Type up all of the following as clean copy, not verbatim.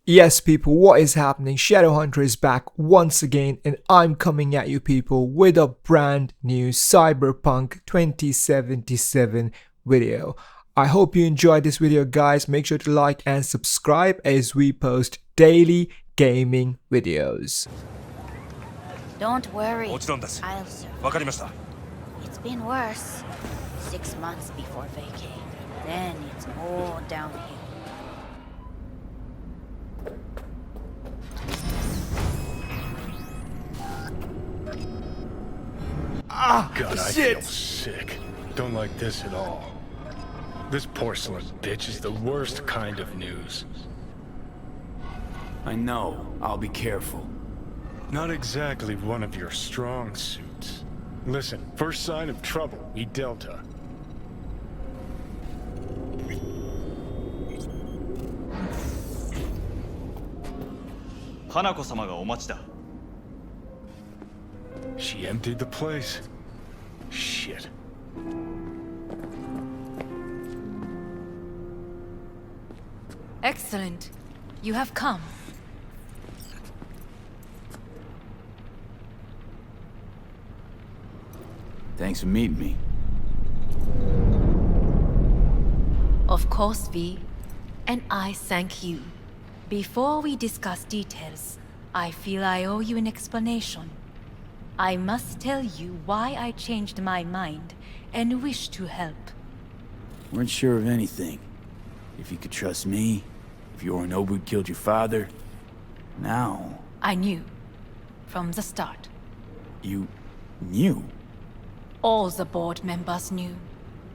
Yes, people, what is happening? Shadowhunter is back once again, and I'm coming at you, people, with a brand new Cyberpunk 2077 video. I hope you enjoyed this video, guys. Make sure to like and subscribe as we post daily gaming videos. Don't worry. もちろんです。 I'll survive. わかりました。 It's been worse. 6 months before vacay. Then it's all downhill. God, I feel sick. Don't like this at all. This porcelain bitch is the worst kind of news. I know. I'll be careful. Not exactly one of your strong suits. Listen, first sign of trouble, we Delta. Hanako 様がお待ちだ。 She emptied the place. Shit. Excellent. You have come. Thanks for meeting me. Of course, V. And I thank you. Before we discuss details, I feel I owe you an explanation. I must tell you why I changed my mind and wish to help. Weren't sure of anything. If you could trust me, if Yorinobu killed your father. Now... I knew. From the start. You... knew? All the board members knew.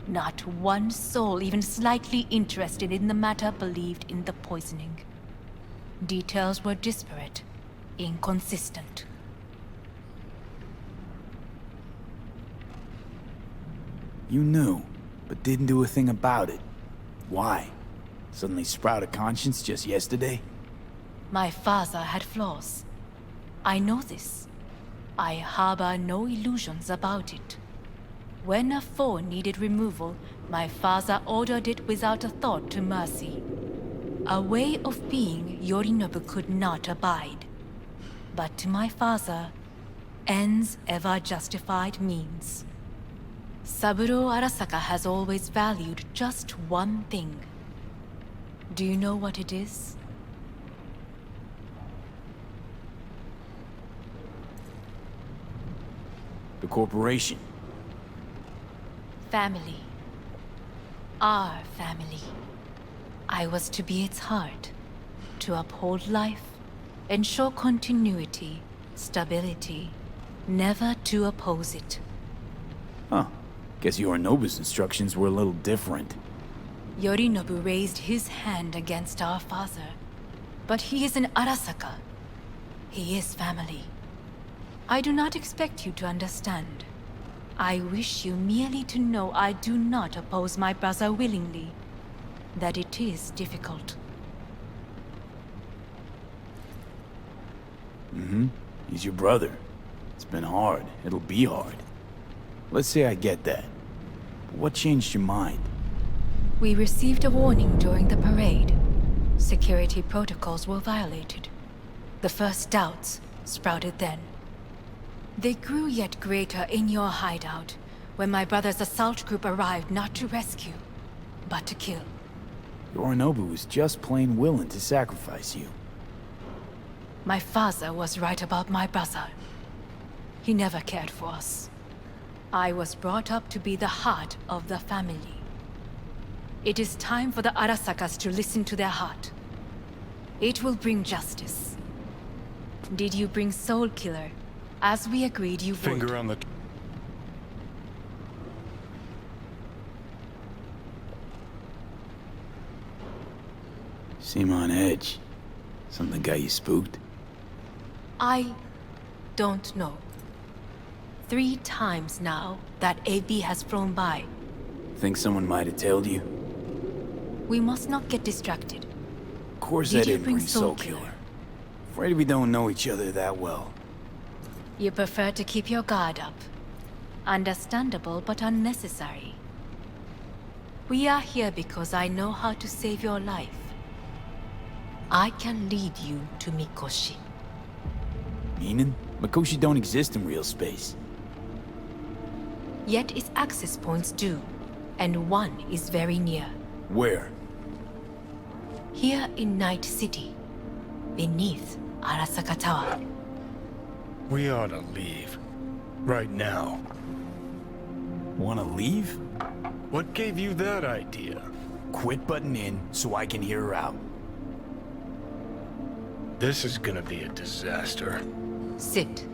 Not one soul even slightly interested in the matter believed in the poisoning. Details were disparate, inconsistent. You knew, but didn't do a thing about it. Why? Suddenly sprout a conscience just yesterday? My father had flaws. I know this. I harbor no illusions about it. When a foe needed removal, my father ordered it without a thought to mercy. A way of being Yorinobu could not abide. But to my father, ends ever justified means. Saburo Arasaka has always valued just one thing. Do you know what it is? The corporation. Family. Our family. I was to be its heart, to uphold life, ensure continuity, stability, never to oppose it. Huh. Guess Yorinobu's instructions were a little different. Yorinobu raised his hand against our father, but he is an Arasaka. He is family. I do not expect you to understand. I wish you merely to know I do not oppose my brother willingly, that it is difficult. He's your brother. It's been hard. It'll be hard. Let's say I get that. But what changed your mind? We received a warning during the parade. Security protocols were violated. The first doubts sprouted then. They grew yet greater in your hideout, when my brother's assault group arrived not to rescue, but to kill. Yorinobu was just plain willing to sacrifice you. My father was right about my brother. He never cared for us. I was brought up to be the heart of the family. It is time for the Arasakas to listen to their heart. It will bring justice. Did you bring Soul Killer, as we agreed you would? Finger on the... Seem on edge. Something got you spooked? I don't know. 3 times now that AB has flown by. Think someone might have tailed you? We must not get distracted. Of course Did I you didn't bring bring Soul Soul Killer? Killer. Afraid we don't know each other that well. You prefer to keep your guard up. Understandable but unnecessary. We are here because I know how to save your life. I can lead you to Mikoshi. Meaning? Mikoshi don't exist in real space. Yet its access points do, and one is very near. Where? Here in Night City, beneath Arasaka Tower. We ought to leave. Right now. Wanna leave? What gave you that idea? Quit butting in so I can hear her out. This is gonna be a disaster. Sit.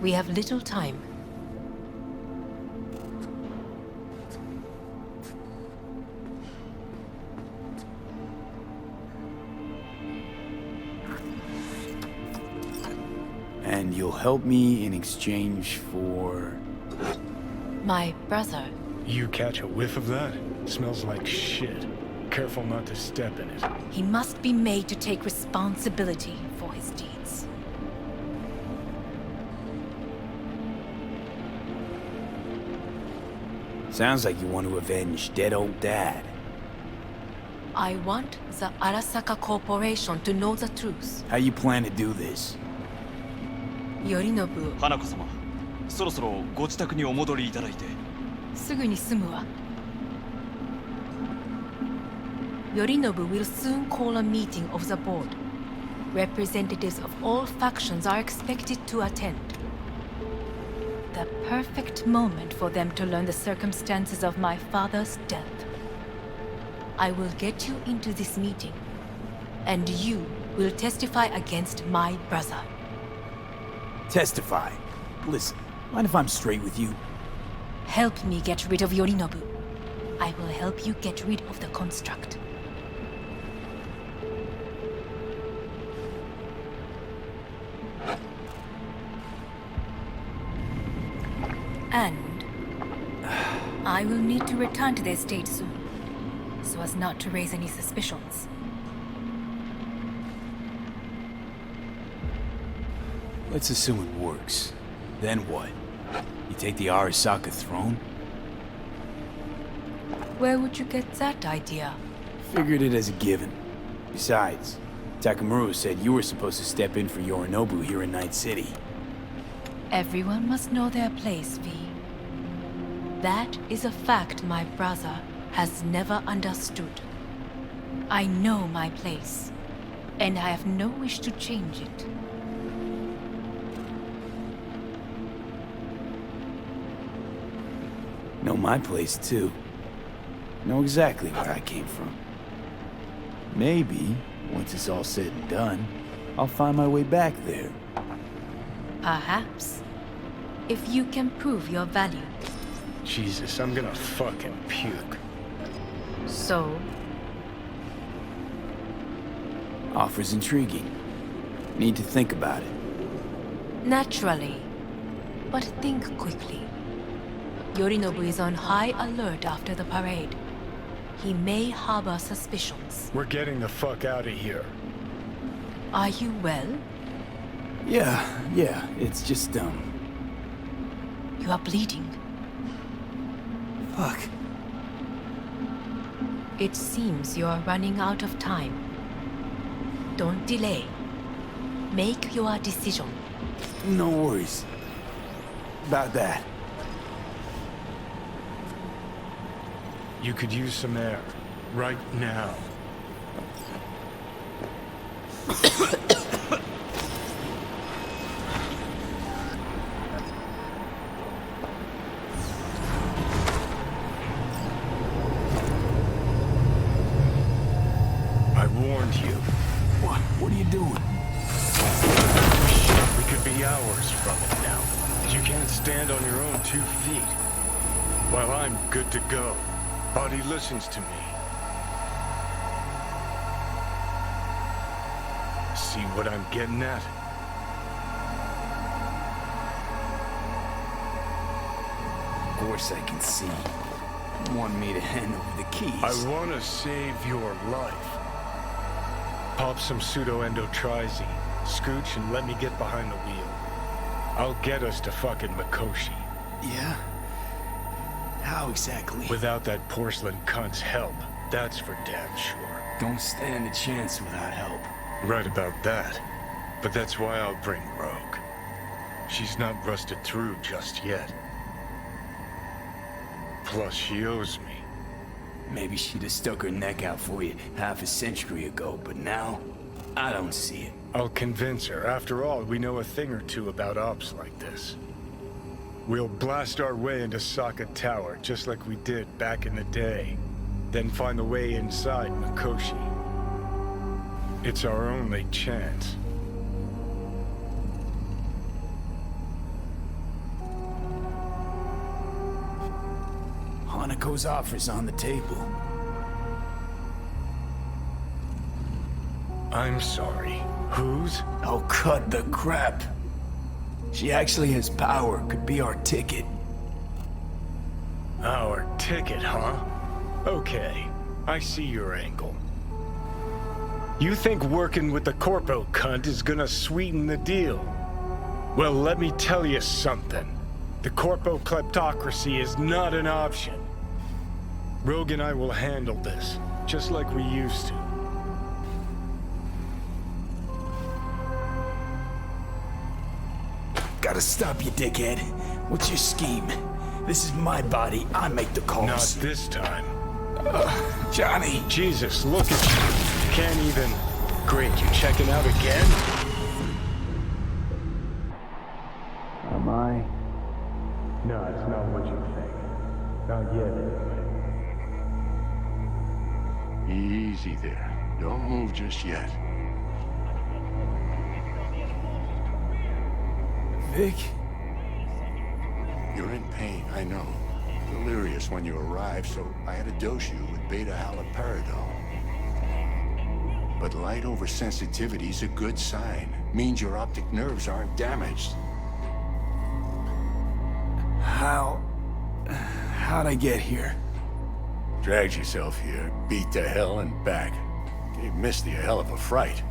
We have little time. And you'll help me in exchange for... My brother. You catch a whiff of that? Smells like shit. Careful not to step in it. He must be made to take responsibility for his deeds. Sounds like you want to avenge dead old dad. I want the Arasaka Corporation to know the truth. How you plan to do this? Yorinobu, 花子様、そろそろご自宅にお戻りいただいて。すぐに済むわ。Yorinobu will soon call a meeting of the board. Representatives of all factions are expected to attend. The perfect moment for them to learn the circumstances of my father's death. I will get you into this meeting, and you will testify against my brother. Testify. Listen, mind if I'm straight with you? Help me get rid of Yorinobu. I will help you get rid of the construct. And I will need to return to the estate soon, so as not to raise any suspicions. Let's assume it works. Then what? You take the Arasaka throne? Where would you get that idea? Figured it as a given. Besides, Takamura said you were supposed to step in for Yorinobu here in Night City. Everyone must know their place, V. That is a fact my brother has never understood. I know my place, and I have no wish to change it. Know my place, too. Know exactly where I came from. Maybe, once it's all said and done, I'll find my way back there. Perhaps. If you can prove your value. Jesus, I'm gonna fucking puke. So, Offer's intriguing. Need to think about it. naturally. But think quickly. Yorinobu is on high alert after the parade. He may harbor suspicions. We're getting the fuck out of here. Are you well? Yeah, it's just, You are bleeding. Fuck. It seems you are running out of time. Don't delay. Make your decision. No worries. About that. You could use some air. Right now. I warned you. What are you doing? We could be hours from it now. You can't stand on your own 2 feet. Well, I'm good to go. Body listens to me. See what I'm getting at? Of course I can see. You want me to hand over the keys. I want to save your life. Pop some pseudo-endotrizine, scooch, and let me get behind the wheel. I'll get us to fucking Mikoshi. Yeah? How exactly? Without that porcelain cunt's help, that's for damn sure. Don't stand a chance without help. Right about that. But that's why I'll bring Rogue. She's not rusted through just yet. Plus, she owes me. Maybe she'd have stuck her neck out for you half a century ago, but now, I don't see it. I'll convince her. After all, we know a thing or two about ops like this. We'll blast our way into Saka Tower, just like we did back in the day. Then find the way inside Mikoshi. It's our only chance. Hanako's offer's on the table. I'm sorry. Whose? Oh, cut the crap. She actually has power, could be our ticket. Our ticket, huh? Okay, I see your angle. You think working with the Corpo cunt is gonna sweeten the deal? Well, let me tell you something. The Corpo kleptocracy is not an option. Rogue and I will handle this, just like we used to. Gotta stop you, dickhead. What's your scheme? This is my body, I make the calls. Not this time. Johnny! Jesus, look at you. Can't even... Great, you checking out again? Am I? No, it's not what you think. Not yet, anyway. Easy there. Don't move just yet. Vic? You're in pain, I know. Delirious when you arrived, so I had to dose you with beta-haloperidol. But light oversensitivity's a good sign. Means your optic nerves aren't damaged. How'd I get here? Dragged yourself here, beat to hell and back. Gave Misty a hell of a fright.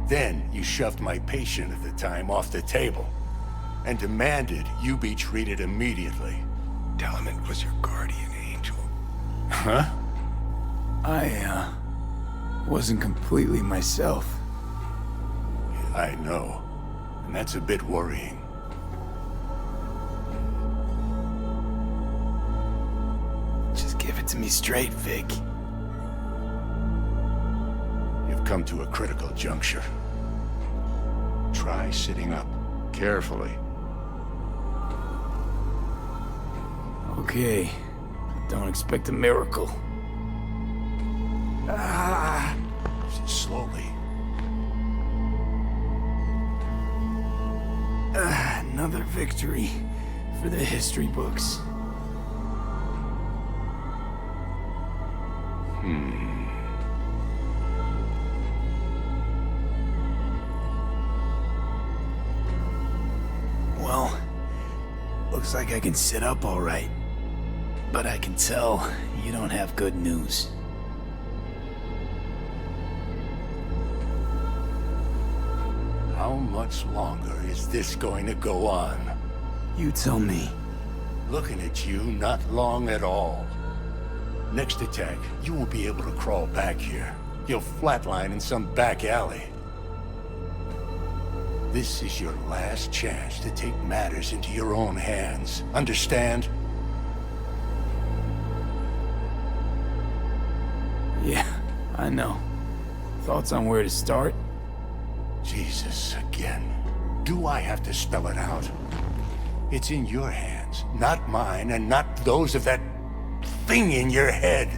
Then you shoved my patient at the time off the table and demanded you be treated immediately. Tell him it was your guardian angel. Huh? I, wasn't completely myself. I know, and that's a bit worrying. Just give it to me straight, Vic. You've come to a critical juncture. Try sitting up, carefully. Okay. Don't expect a miracle. Slowly. Another victory for the history books. Well, looks like I can sit up all right. But I can tell you don't have good news. How much longer is this going to go on? You tell me. Looking at you, not long at all. Next attack, you won't be able to crawl back here. You'll flatline in some back alley. This is your last chance to take matters into your own hands. Understand? Yeah, I know. Thoughts on where to start? Jesus, again. Do I have to spell it out? It's in your hands, not mine, and not those of that thing in your head.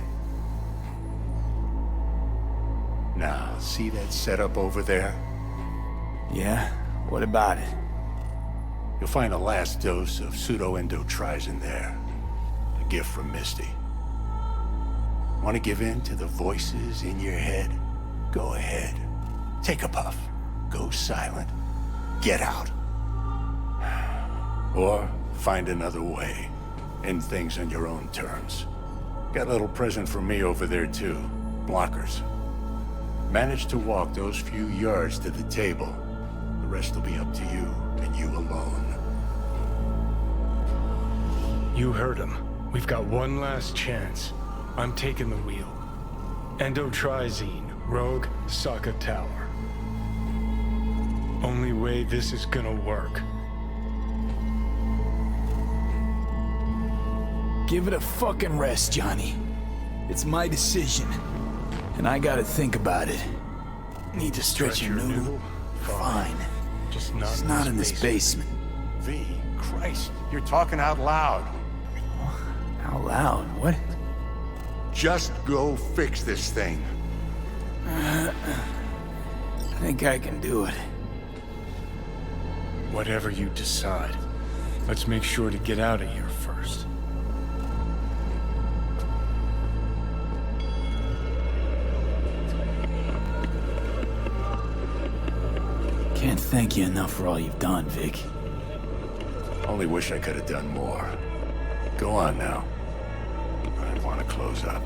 Now, see that setup over there? Yeah? What about it? You'll find a last dose of pseudo-endotrizin there. A gift from Misty. Want to give in to the voices in your head? Go ahead. Take a puff. Go silent. Get out. Or find another way. End things on your own terms. Got a little present for me over there too. Blockers. Manage to walk those few yards to the table. The rest will be up to you, and you alone. You heard him. We've got one last chance. I'm taking the wheel. Endotrizine, Rogue, Saka Tower. Only way this is gonna work. Give it a fucking rest, Johnny. It's my decision. And I gotta think about it. Need to stretch your noodle? Fine. Just It's not in this basement. V, Christ, you're talking out loud. Out loud? What? Just go fix this thing. I think I can do it. Whatever you decide. Let's make sure to get out of here first. Can't thank you enough for all you've done, Vic. Only wish I could have done more. Go on now. I want to close up.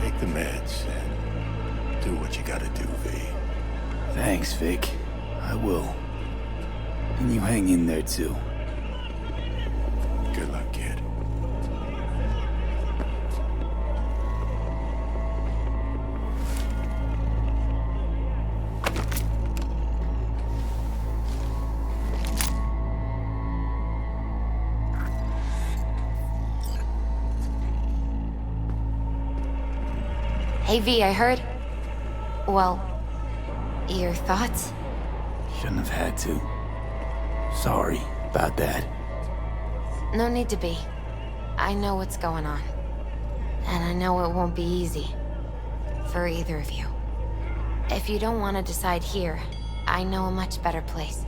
Take the meds and do what you gotta do, V. Thanks, Vic. I will. And you hang in there, too. Good luck, kid. Hey V, I heard... Well, your thoughts? Shouldn't have had to. Sorry about that. No need to be. I know what's going on. And I know it won't be easy. For either of you. If you don't want to decide here, I know a much better place.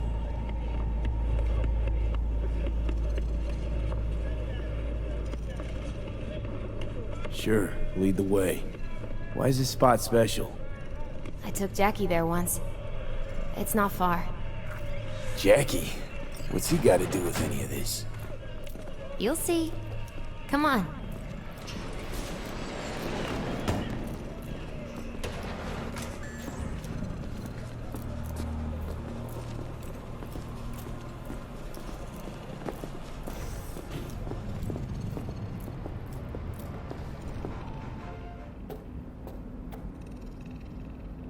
Sure, lead the way. Why is this spot special? I took Jackie there once. It's not far. Jackie? What's he got to do with any of this? You'll see. Come on.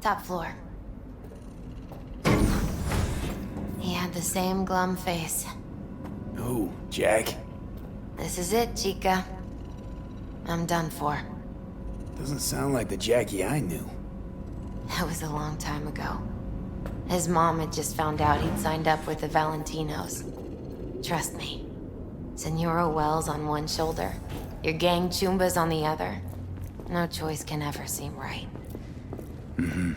Top floor. He had the same glum face. Who, Jack? This is it, Chica. I'm done for. Doesn't sound like the Jackie I knew. That was a long time ago. His mom had just found out he'd signed up with the Valentinos. Trust me. Senora Wells on one shoulder, your gang Chumbas on the other. No choice can ever seem right. Mm-hmm.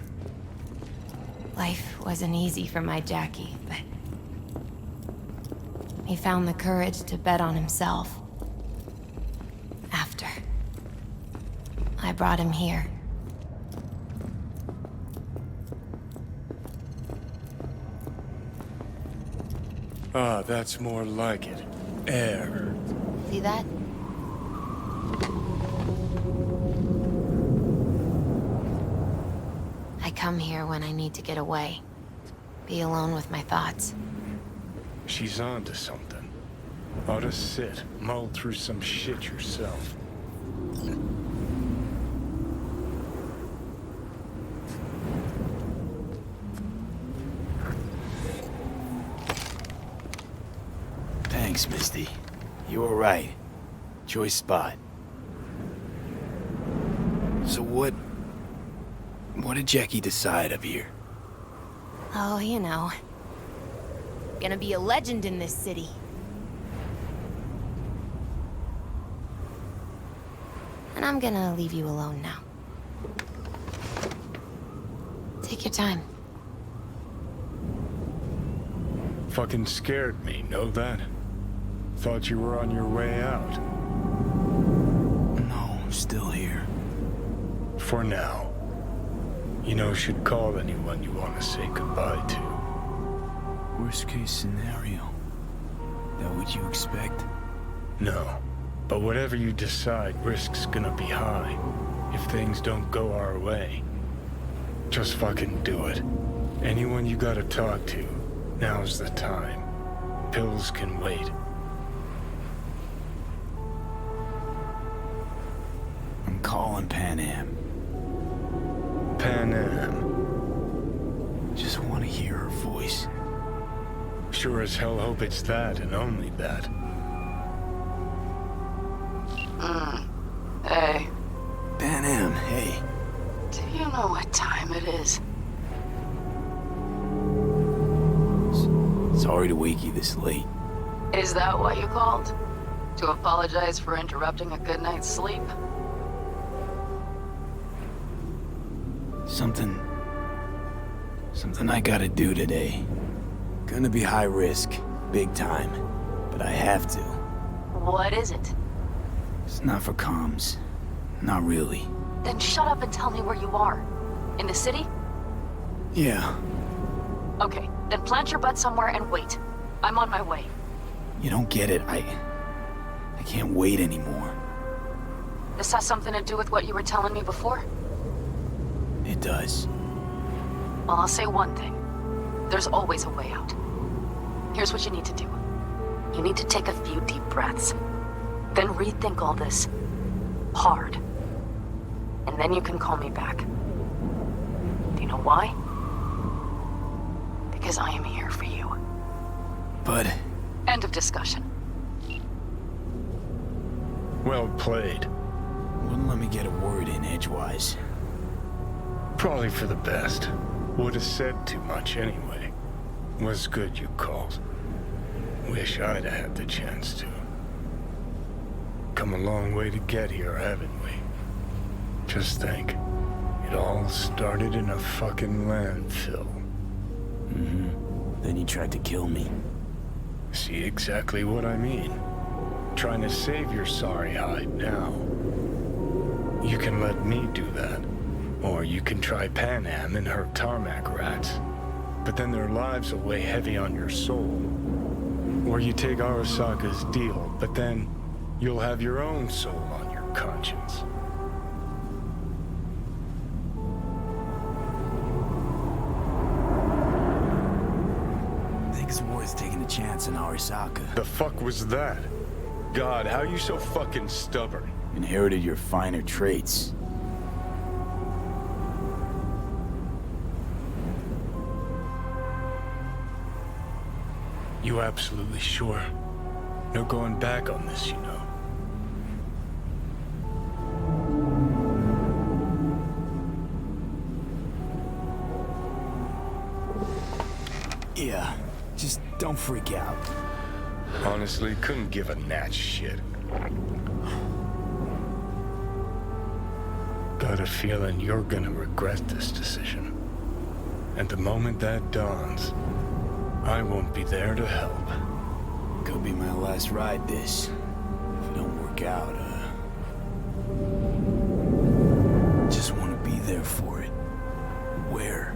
Life wasn't easy for my Jackie, but... he found the courage to bet on himself. After. I brought him here. Ah, that's more like it. Air. See that? I come here when I need to get away. Be alone with my thoughts. She's on to something. Ought to sit, mull through some shit yourself. Thanks, Misty. You were right. Choice spot. So what did Jackie decide up here? Oh, you know. Gonna be a legend in this city. And I'm gonna leave you alone now. Take your time. Fucking scared me, know that? Thought you were on your way out. No, I'm still here. For now. You know, should call anyone you want to say goodbye to. Worst case scenario. That what you expect? No. But whatever you decide, risk's gonna be high. If things don't go our way. Just fucking do it. Anyone you gotta talk to, now's the time. Pills can wait. I'm calling Pan Am. Pan Am. Just want to hear her voice. Sure as hell hope it's that and only that. Hey, Pan Am, hey. do you know what time it is? Sorry to wake you this late. Is that why you called? To apologize for interrupting a good night's sleep? Something I gotta do today. Gonna be high risk, big time, but I have to. What is it? It's not for comms. Not really. Then shut up and tell me where you are. In the city? Yeah, Okay, then plant your butt somewhere and wait. I'm on my way. you don't get it. I can't wait anymore. This has something to do with what you were telling me before? It does. Well, I'll say one thing. There's always a way out. Here's what you need to do. You need to take a few deep breaths. Then rethink all this. Hard. And then you can call me back. Do you know why? Because I am here for you. But End of discussion. Well played. wouldn't let me get a word in edgewise. Probably for the best. Would have said too much anyway. Was good you called. Wish I'd have had the chance to. Come a long way to get here, haven't we? Just think. It all started in a fucking landfill. Then you tried to kill me. See exactly what I mean. Trying to save your sorry hide now. You can let me do that. Or you can try Pan Am and her tarmac rats. But then their lives will weigh heavy on your soul. Or you take Arasaka's deal, but then you'll have your own soul on your conscience. I think it's worth taking a chance in Arasaka. The fuck was that? God, how you so fucking stubborn? Inherited your finer traits. You absolutely sure? No going back on this, you know. Yeah, just don't freak out. Honestly, couldn't give a gnat's shit. Got a feeling you're gonna regret this decision. And the moment that dawns, I won't be there to help. Could be my last ride this. If it don't work out, just want to be there for it. Where?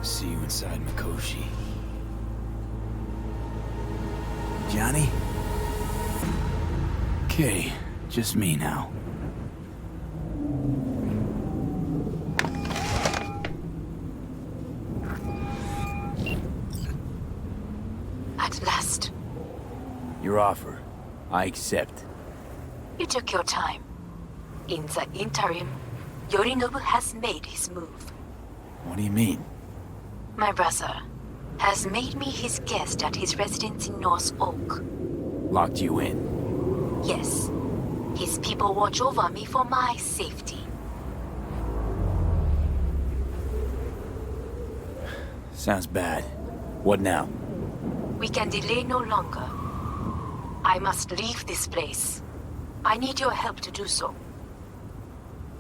See you inside Mikoshi. Johnny? Okay, just me now. At last. Your offer. I accept. You took your time. In the interim, Yorinobu has made his move. What do you mean? My brother has made me his guest at his residence in North Oak. Locked you in. Yes. His people watch over me for my safety. Sounds bad. What now? We can delay no longer. I must leave this place. I need your help to do so.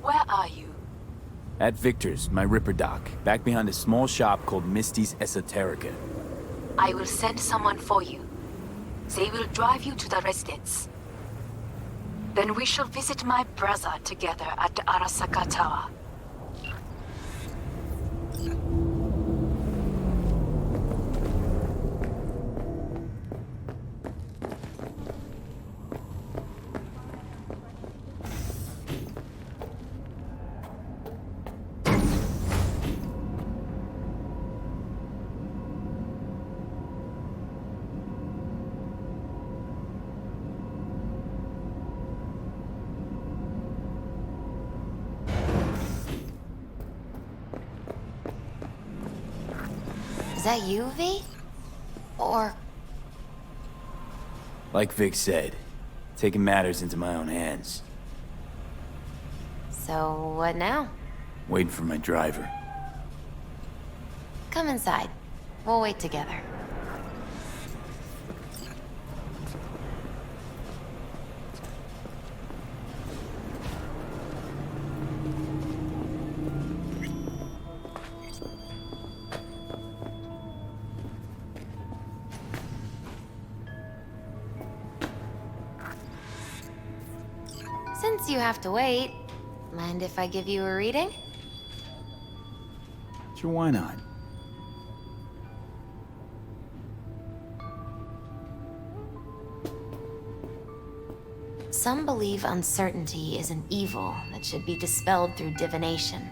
Where are you? At Victor's, my Ripper dock, back behind a small shop called Misty's Esoterica. I will send someone for you. They will drive you to the residence. Then we shall visit my brother together at the Arasaka Tower. that you, V? Or... Like Vic said, taking matters into my own hands. So, what now? Waiting for my driver. Come inside. We'll wait together. Since you have to wait, mind if I give you a reading? Sure, why not? Some believe uncertainty is an evil that should be dispelled through divination.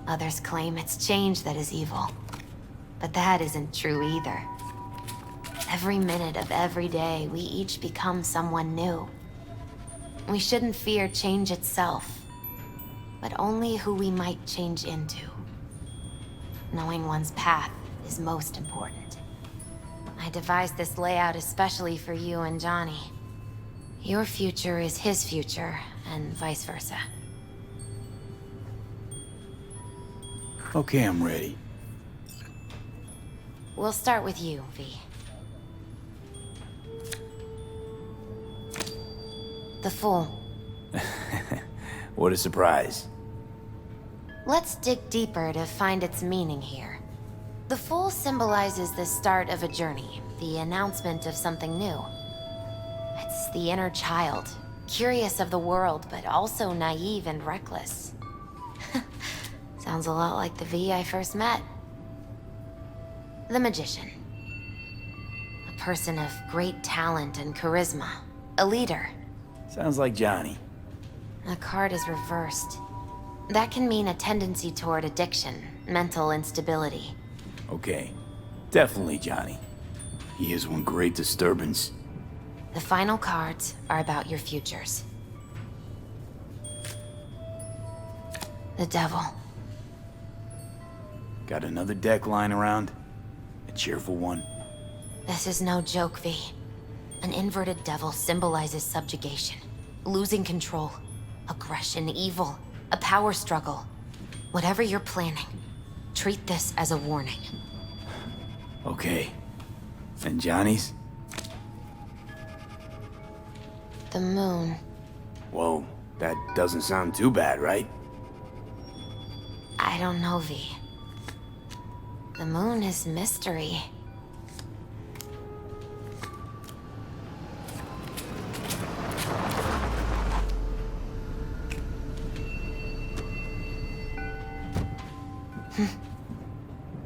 Others claim it's change that is evil. But that isn't true either. Every minute of every day, we each become someone new. We shouldn't fear change itself, but only who we might change into. Knowing one's path is most important. I devised this layout especially for you and Johnny. Your future is his future, and vice versa. Okay, I'm ready. We'll start with you, V. The Fool. What a surprise. Let's dig deeper to find its meaning here. The Fool symbolizes the start of a journey, the announcement of something new. It's the inner child, curious of the world, but also naive and reckless. Sounds a lot like the V I first met. The Magician. A person of great talent and charisma. A leader. Sounds like Johnny. The card is reversed. That can mean a tendency toward addiction, mental instability. Okay, definitely Johnny. He is one great disturbance. The final cards are about your futures. The Devil. Got another deck lying around? A cheerful one? This is no joke, V. An inverted devil symbolizes subjugation, losing control, aggression, evil, a power struggle. Whatever you're planning, treat this as a warning. Okay. And Johnny's? The Moon. Whoa, that doesn't sound too bad, right? I don't know, V. The Moon is mystery.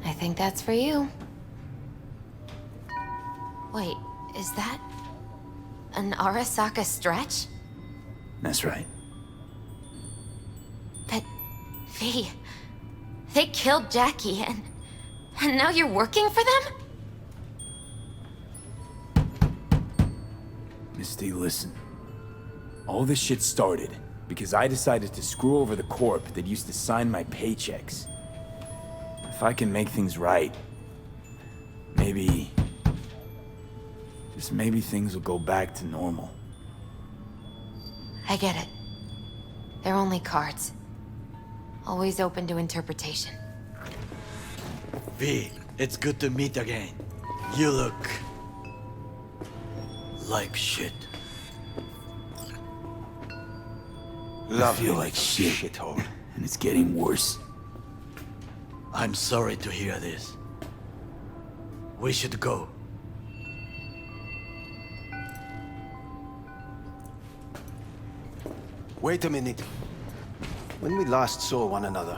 I think that's for you. Wait, is that an Arasaka stretch? That's right. But, V, they killed Jackie and now you're working for them? Misty, listen. All this shit started because I decided to screw over the corp that used to sign my paychecks. If I can make things right, maybe... just maybe things will go back to normal. I get it. They're only cards. Always open to interpretation. V, it's good to meet again. You look... like shit. I feel like shit. Shithole. And it's getting worse. I'm sorry to hear this. We should go. Wait a minute. When we last saw one another,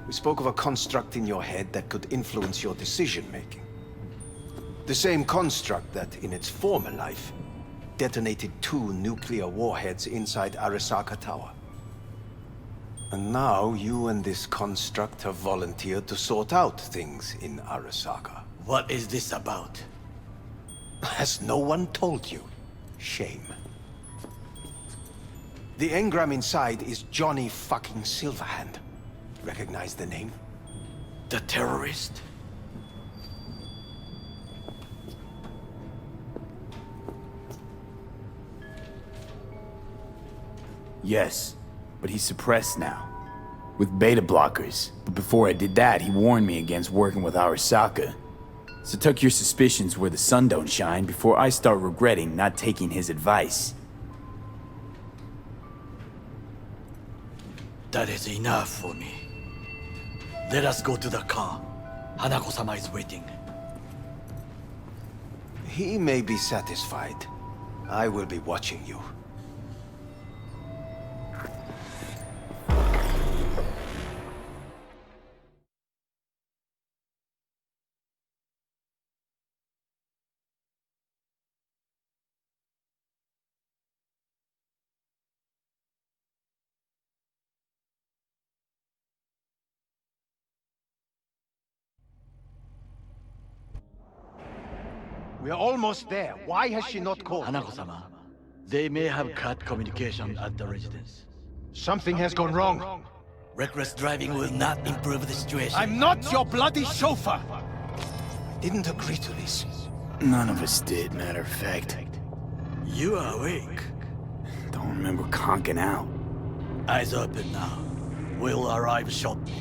we spoke of a construct in your head that could influence your decision-making. The same construct that, in its former life, detonated 2 nuclear warheads inside Arasaka Tower. And now you and this construct have volunteered to sort out things in Arasaka. What is this about? Has no one told you? Shame. The engram inside is Johnny fucking Silverhand. Recognize the name? The terrorist? Yes, but he's suppressed now. With beta blockers. But before I did that, he warned me against working with Arasaka. So tuck your suspicions where the sun don't shine before I start regretting not taking his advice. That is enough for me. Let us go to the car. Hanako-sama is waiting. He may be satisfied. I will be watching you. We are almost there. Why has she not called? Hanako-sama, they may have cut communication at the residence. Something has gone wrong. Reckless driving will not improve the situation. I'm not your bloody chauffeur! I didn't agree to this. None of us did, matter of fact. You are awake. Don't remember conking out. Eyes open now. We'll arrive shortly.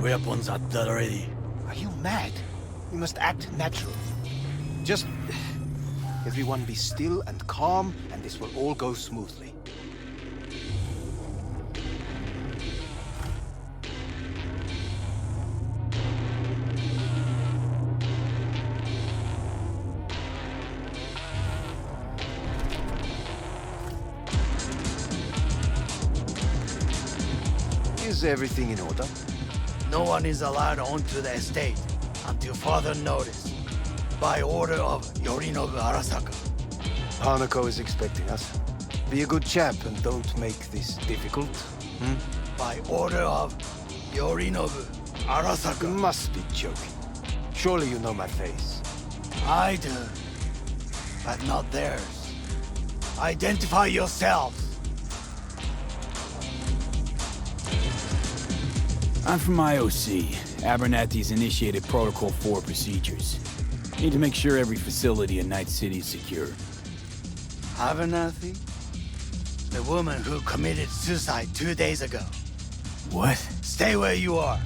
Weapons at the ready. Are you mad? We must act natural. Just... everyone be still and calm, and this will all go smoothly. Is everything in order? No one is allowed onto the estate until further notice. By order of Yorinobu Arasaka. Hanako is expecting us. Be a good chap and don't make this difficult. By order of Yorinobu Arasaka. You must be joking. Surely you know my face. I do, but not theirs. Identify yourselves. I'm from IOC. Abernathy's initiated Protocol 4 procedures. Need to make sure every facility in Night City is secure. Abernathy? The woman who committed suicide 2 days ago. What? Stay where you are.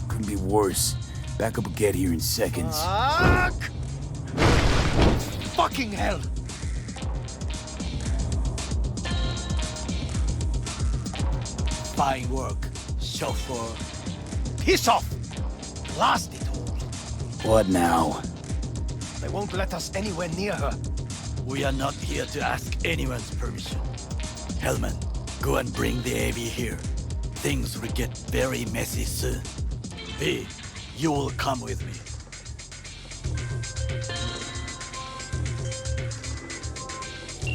Couldn't be worse. Backup will get here in seconds. Fucking hell! Fine work, chauffeur. Piss off! Blast it all. What now? They won't let us anywhere near her. We are not here to ask anyone's permission. Hellman, go and bring the AV here. Things will get very messy soon. V, you will come with me.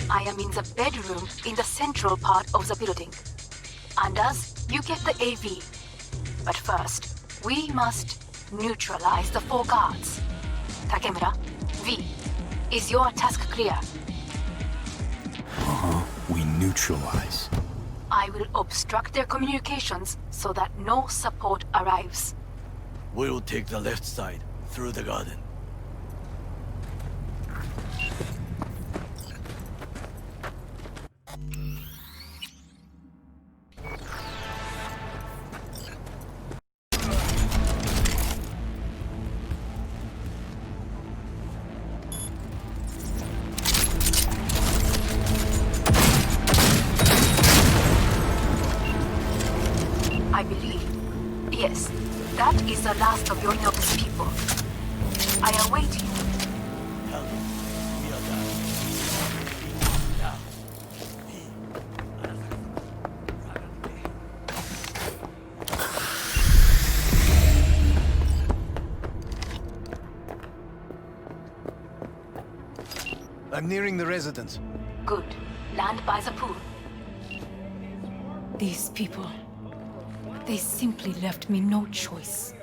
I am in the bedroom in the central part of the building. Anders, you get the AV. But first, we must neutralize the 4 guards. Takemura, V, is your task clear? We neutralize. I will obstruct their communications so that no support arrives. We will take the left side, through the garden. I believe. Yes, that is the last of Yorinobu's people. I await you. We are done. Now, I'm nearing the residence. Good. Land by the pool. These people, they simply left me no choice.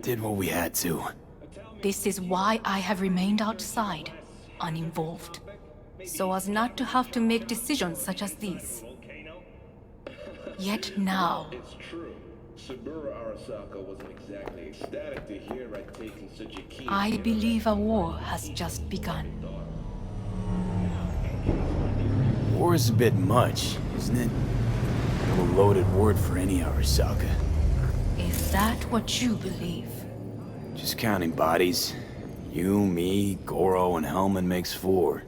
Did what we had to. This is why I have remained outside, uninvolved, so as not to have to make decisions such as these. Yet now... It's true. Sabura Arasaka wasn't exactly ecstatic to hear I'd taken such a key... I believe a war has just begun. War is a bit much, isn't it? A loaded word for any Arasaka. Is that what you believe? Just counting bodies. You, me, Goro, and Hellman makes 4.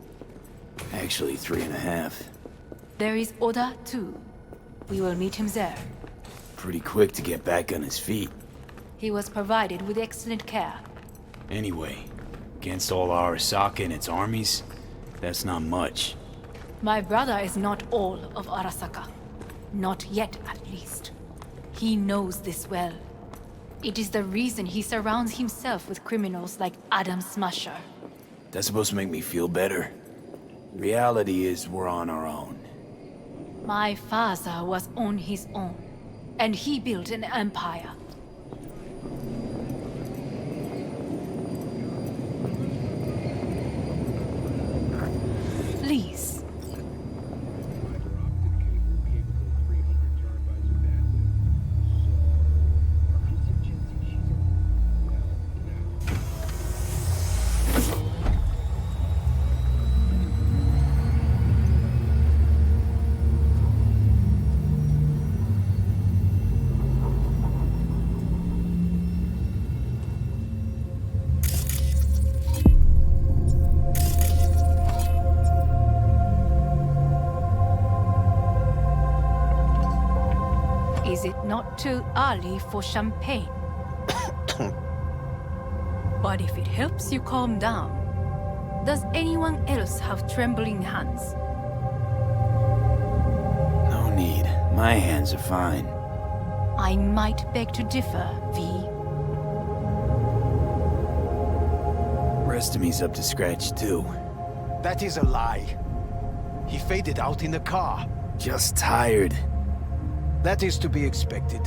Actually, 3.5. There is Oda, too. We will meet him there. Pretty quick to get back on his feet. He was provided with excellent care. Anyway, against all Arasaka and its armies, that's not much. My brother is not all of Arasaka. Not yet, at least. He knows this well. It is the reason he surrounds himself with criminals like Adam Smasher. That's supposed to make me feel better. Reality is we're on our own. My father was on his own, and he built an empire. Please. Is it not too early for champagne? But if it helps you calm down, does anyone else have trembling hands? No need. My hands are fine. I might beg to differ, V. Rest of me's up to scratch, too. That is a lie. He faded out in the car. Just tired. That is to be expected.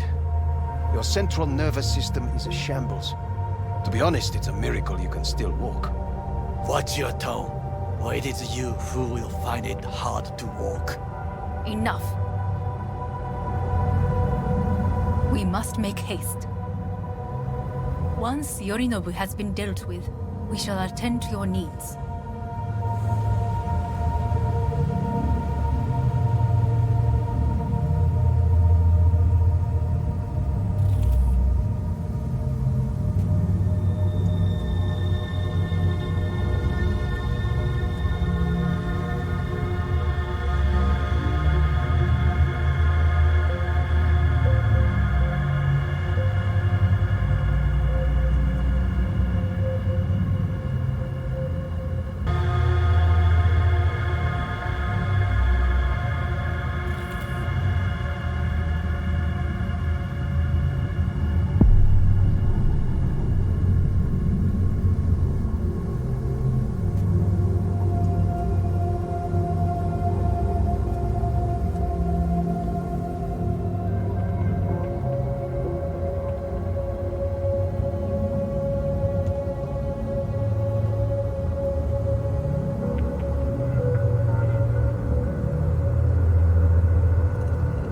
Your central nervous system is a shambles. To be honest, it's a miracle you can still walk. Watch your tone, or it is you who will find it hard to walk. Enough. We must make haste. Once Yorinobu has been dealt with, we shall attend to your needs.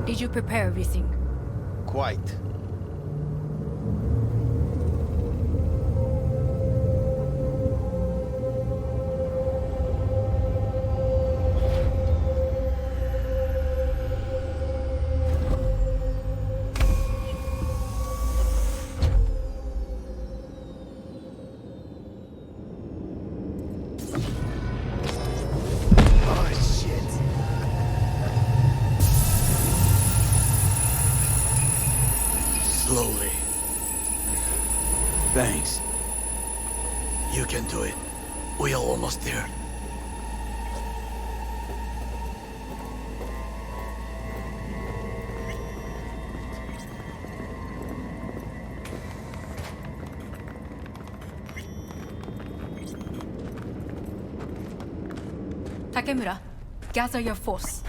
Did you prepare everything? Quite. Slowly. Thanks. You can do it. We are almost there. Takemura, gather your force.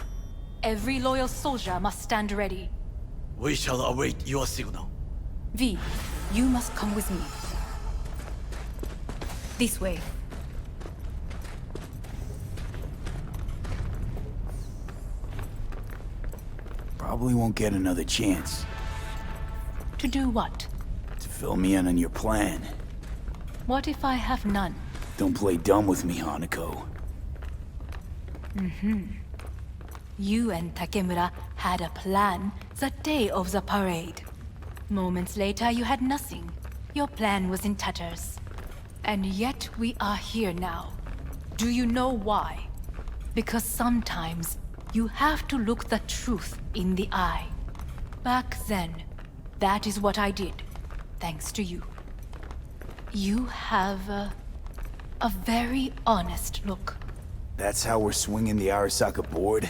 Every loyal soldier must stand ready. We shall await your signal. V, you must come with me. This way. Probably won't get another chance. To do what? To fill me in on your plan. What if I have none? Don't play dumb with me, Hanako. You and Takemura had a plan the day of the parade. Moments later, you had nothing. Your plan was in tatters. And yet we are here now. Do you know why? Because sometimes you have to look the truth in the eye. Back then, that is what I did, thanks to you. You have a very honest look. That's how we're swinging the Arasaka board?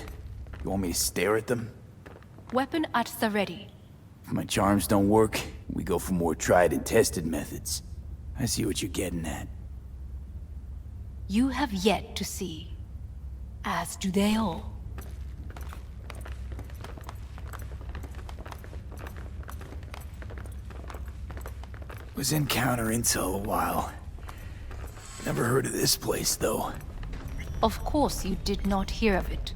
You want me to stare at them? Weapon at the ready. If my charms don't work, we go for more tried and tested methods. I see what you're getting at. You have yet to see. As do they all. Was in counterintel a while. Never heard of this place, though. Of course you did not hear of it.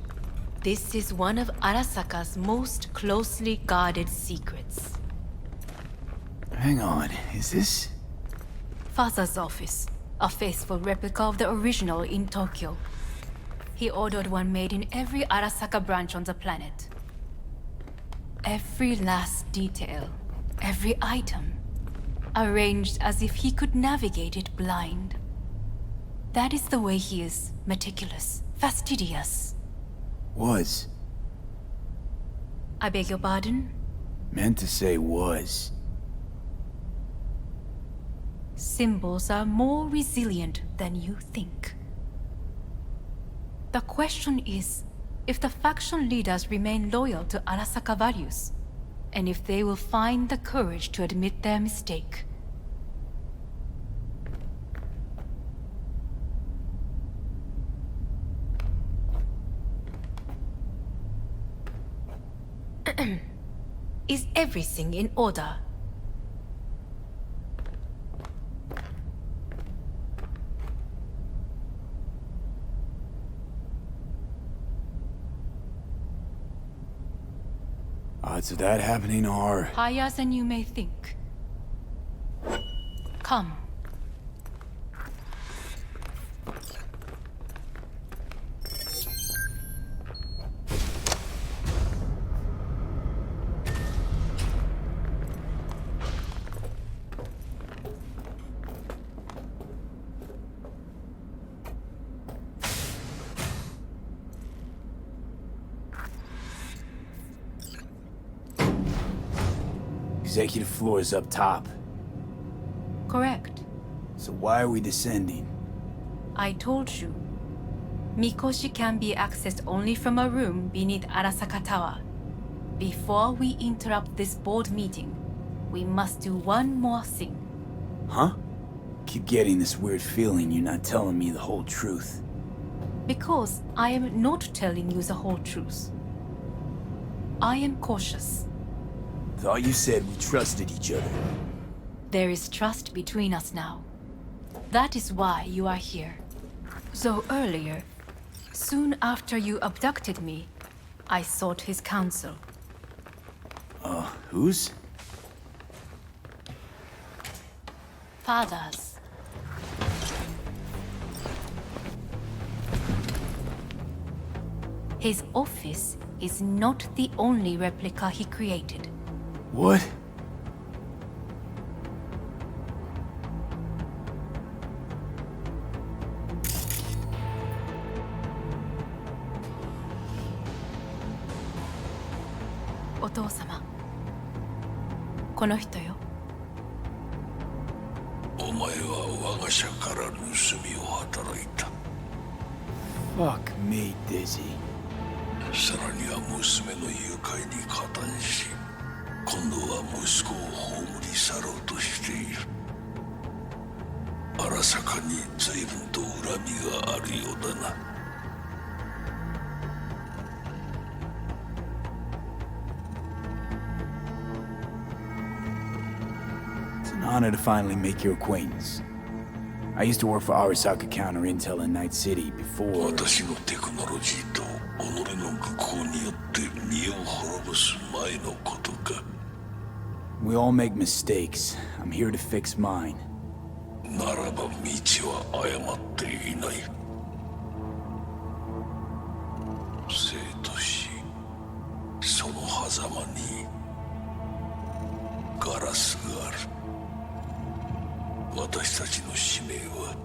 This is one of Arasaka's most closely guarded secrets. Hang on, is this? Father's office. A faithful replica of the original in Tokyo. He ordered one made in every Arasaka branch on the planet. Every last detail, every item, arranged as if he could navigate it blind. That is the way he is, meticulous, fastidious. Was. I beg your pardon? Meant to say was. Symbols are more resilient than you think. The question is, if the faction leaders remain loyal to Arasaka values, and if they will find the courage to admit their mistake. Is everything in order? Odds of that happening are... higher than you may think. Come. Executive floor is up top. Correct. So why are we descending? I told you. Mikoshi can be accessed only from a room beneath Arasaka Tower. Before we interrupt this board meeting, we must do one more thing. Huh? Keep getting this weird feeling you're not telling me the whole truth. Because I am not telling you the whole truth. I am cautious. Thought you said we trusted each other. There is trust between us now. That is why you are here. So earlier, soon after you abducted me, I sought his counsel. Whose? Father's. His office is not the only replica he created. What? Otou-sama. この人よ。お前は我が社から盗みを働いた。Fuck me, Dizzy. さらには娘の誘拐に加担し、今度は息子を葬り去ろうとしている。荒坂に随分と恨みがあるようだな。an honor to finally make your acquaintance. I used to work for Arasaka counterintel in Night City before... 私のテクノロジーと己の愚行によって身を滅ぼす前のことか。 We all make mistakes. I'm here to fix mine. ならば道は誤っていない。生と死、その狭間にガラスがある。私たちの使命は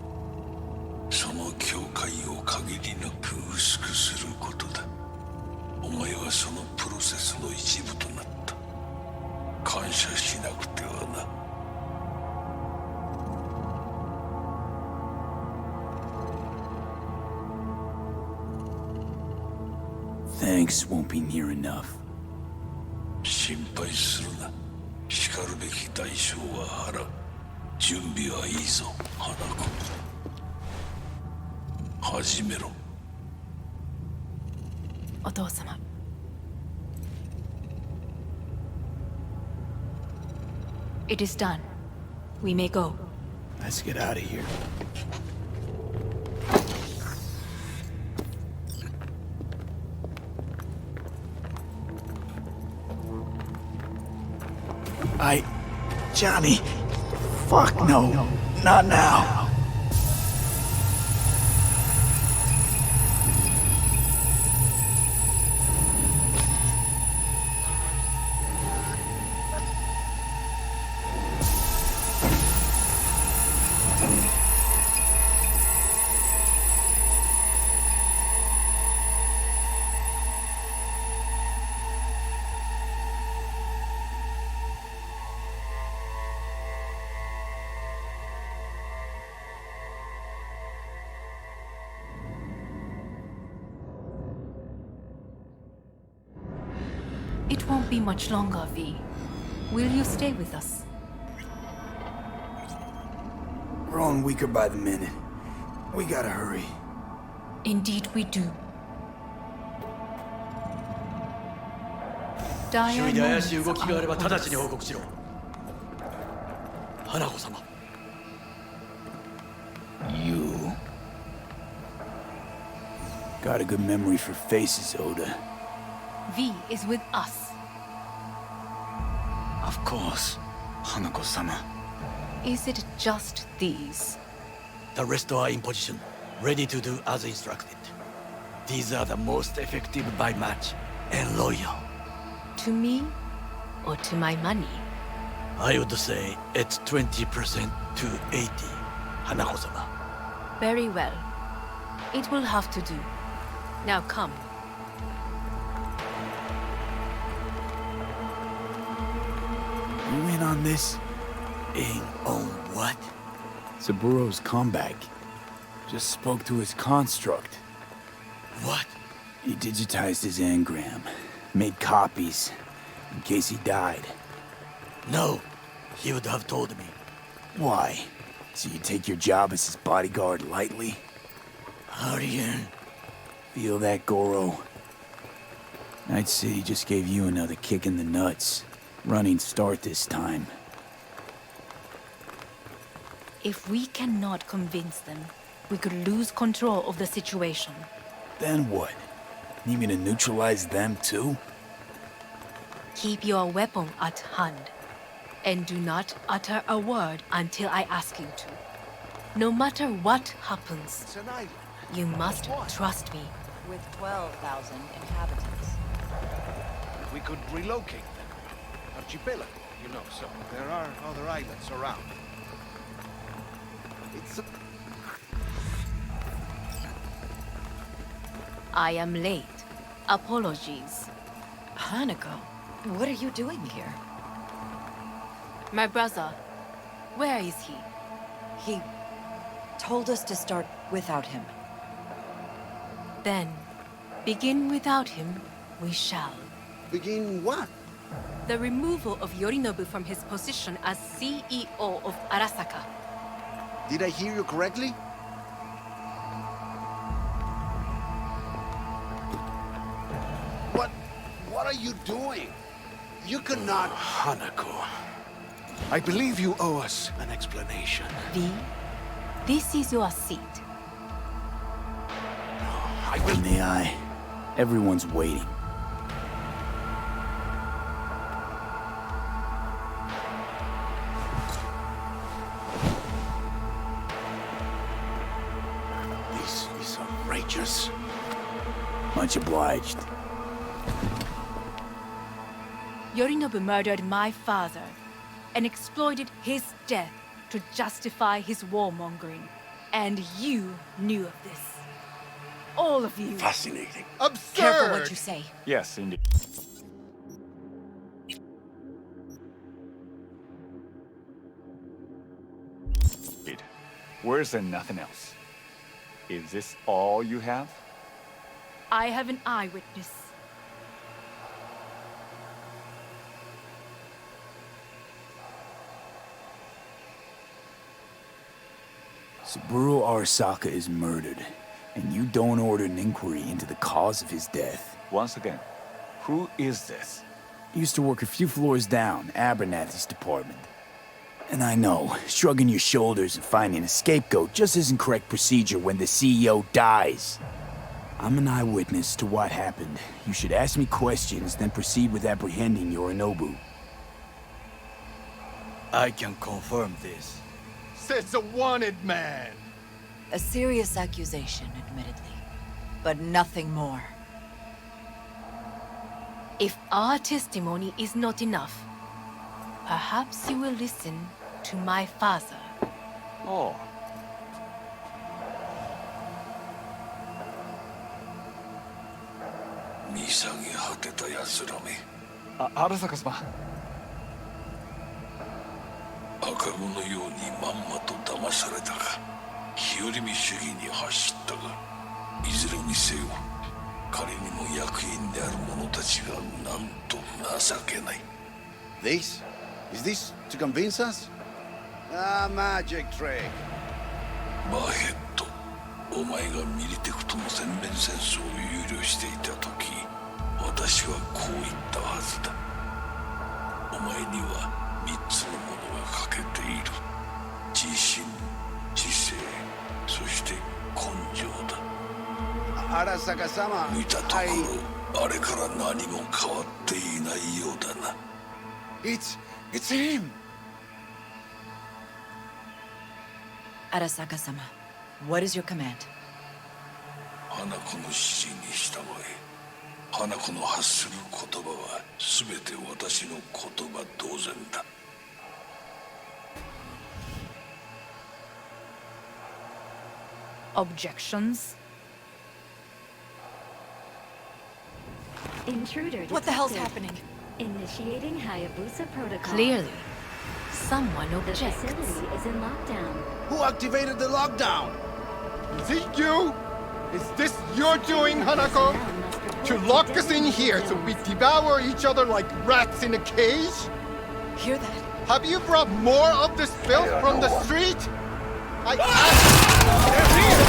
その境界を限りなく薄くすることだ。お前はそのプロセスの一部となった。感謝しなくてはな。 Thanks won't be near enough. 心配するな。しかるべき代償は払う。準備はいいぞ、花子。始めろ。お父様。It is done. We may go. Let's get out of here. Johnny, fuck no, not now. It won't be much longer, V. Will you stay with us? Growing weaker by the minute. We gotta hurry. Indeed we do. Dire 周囲で怪しい moments 動きがあれば are 直ちに upon 報 us. 告しろ。花子様。 You... Got a good memory for faces, Oda. V is with us. Of course, Hanako-sama. Is it just these? The rest are in position, ready to do as instructed. These are the most effective by match and loyal. To me or to my money? I would say it's 20% to 80, Hanako-sama. Very well. It will have to do. Now come. You in on this? In on what? Saburo's comeback. Just spoke to his construct. What? He digitized his engram. Made copies. In case he died. No, he would have told me. Why? So you take your job as his bodyguard lightly? Aryan. Feel that, Goro? Night City just gave you another kick in the nuts. Running start this time. If we cannot convince them, we could lose control of the situation. Then what? Need me to neutralize them too? Keep your weapon at hand. And do not utter a word until I ask you to. No matter what happens, It's an island. you must What? trust me. With 12,000 inhabitants. We could relocate them. Archipelago, you know, so there are other islands around. It's I am late. Apologies. Hanako, what are you doing here? My brother, where is he? He told us to start without him. Then, begin without him, we shall. begin what? The removal of Yorinobu from his position as CEO of Arasaka. Did I hear you correctly? What are you doing? You cannot... Hanako. I believe you owe us an explanation. V, this is your seat. I will... May I? Everyone's waiting. This is outrageous. Much obliged. Yorinobu murdered my father and exploited his death to justify his warmongering. And you knew of this. All of you. Fascinating. Absurd! Careful what you say. Yes, indeed. Where's there nothing else? Is this all you have? I have an eyewitness. Saburo Arasaka is murdered, and you don't order an inquiry into the cause of his death. Once again, who is this? Used to work a few floors down, Abernathy's department. And I know, shrugging your shoulders and finding a scapegoat just isn't correct procedure when the CEO dies. I'm an eyewitness to what happened. You should ask me questions, then proceed with apprehending Yorinobu. I can confirm this. Says a wanted man. A serious accusation, admittedly. But nothing more. If our testimony is not enough, perhaps you will listen to my father. Oh. Arasaka様。赤子のようにまんまと騙されたか、日和見主義に走ったが、いずれにせよ、彼にも役員である者たちがなんと情けない。This? Is this to convince us? Ah, magic trick. バーヘッド、お前がミリテクとの全面戦争を憂慮していた時、私はこう言ったはずだ。お前には3つのものが欠けている。自信、知性、そして根性だ。Arasaka sama. 見たところ、あれから何も変わっていないようだな。It's him. Arasaka-sama, what is your command? 花子の指示に従え。花子の発する言葉は全て私の言葉同然だ。Objections? Intruder What the hell's detected. happening? Initiating Hayabusa protocol. Clearly, someone The objects. facility is in lockdown. Who activated the lockdown? Is it you? Is this your doing, Hanako? To lock us in here so we devour each other like rats in a cage? Hear that? Have you brought more of this filth from the street? I asked... They're here!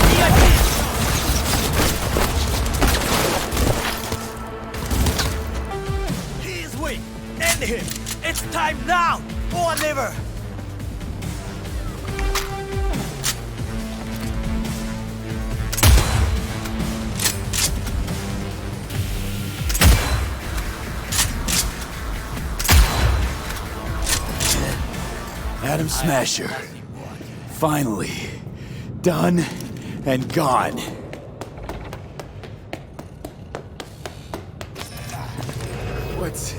He is weak! End him! It's time now! Or never! Adam Smasher. Finally. Done and gone. What's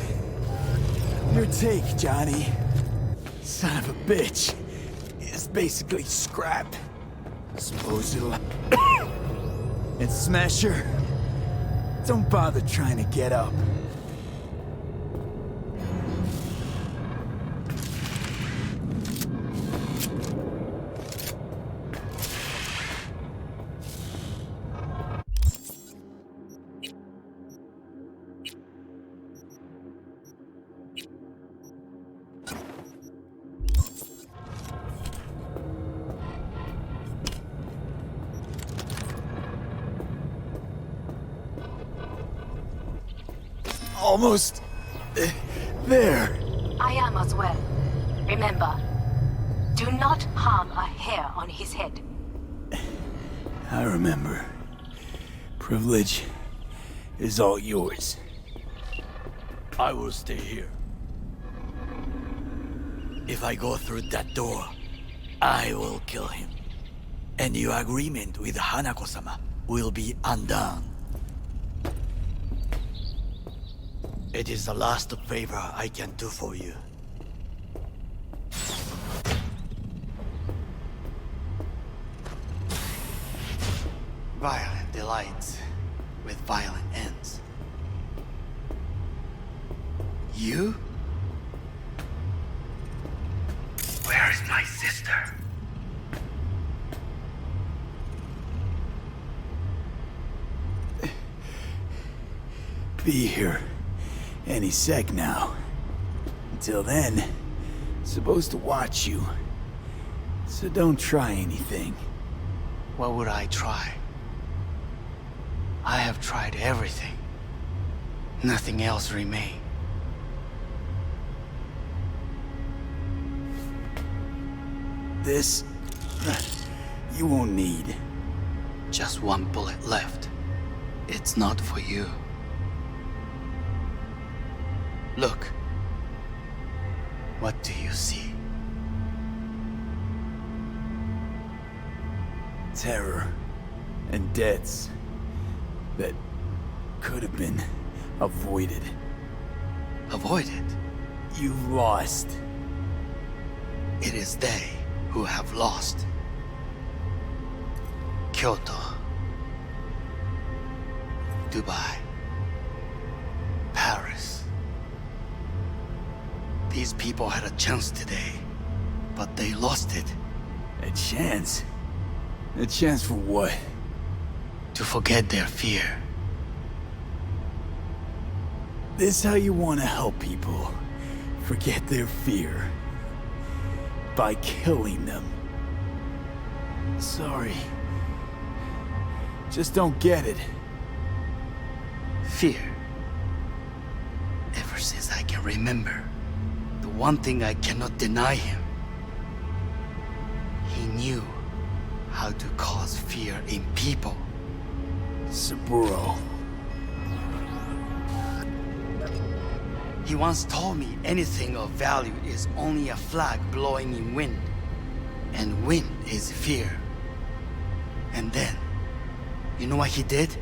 your take, Johnny? Son of a bitch. It's basically scrap. Suppose it'll... And Smasher, don't bother trying to get up. Almost there. I am as well. Remember, do not harm a hair on his head. I remember. Privilege is all yours. I will stay here. If I go through that door, I will kill him. And your agreement with Hanako-sama will be undone. It is the last favor I can do for you. Violent delights with violent ends. You? Where is my sister? Be here any sec now. Until then, supposed to watch you. So don't try anything. What would I try? I have tried everything. Nothing else remains. This... you won't need. Just one bullet left. It's not for you. Look. What do you see? Terror and deaths that could have been avoided. Avoided? You've lost. It is they who have lost. Kyoto. Dubai. Paris. These people had a chance today, but they lost it. A chance? A chance for what? To forget their fear. This how you want to help people forget their fear? By killing them. Sorry. Just don't get it. Fear. Ever since I can remember, the one thing I cannot deny him. He knew how to cause fear in people. Saburo. He once told me anything of value is only a flag blowing in wind. And wind is fear. And then, you know what he did?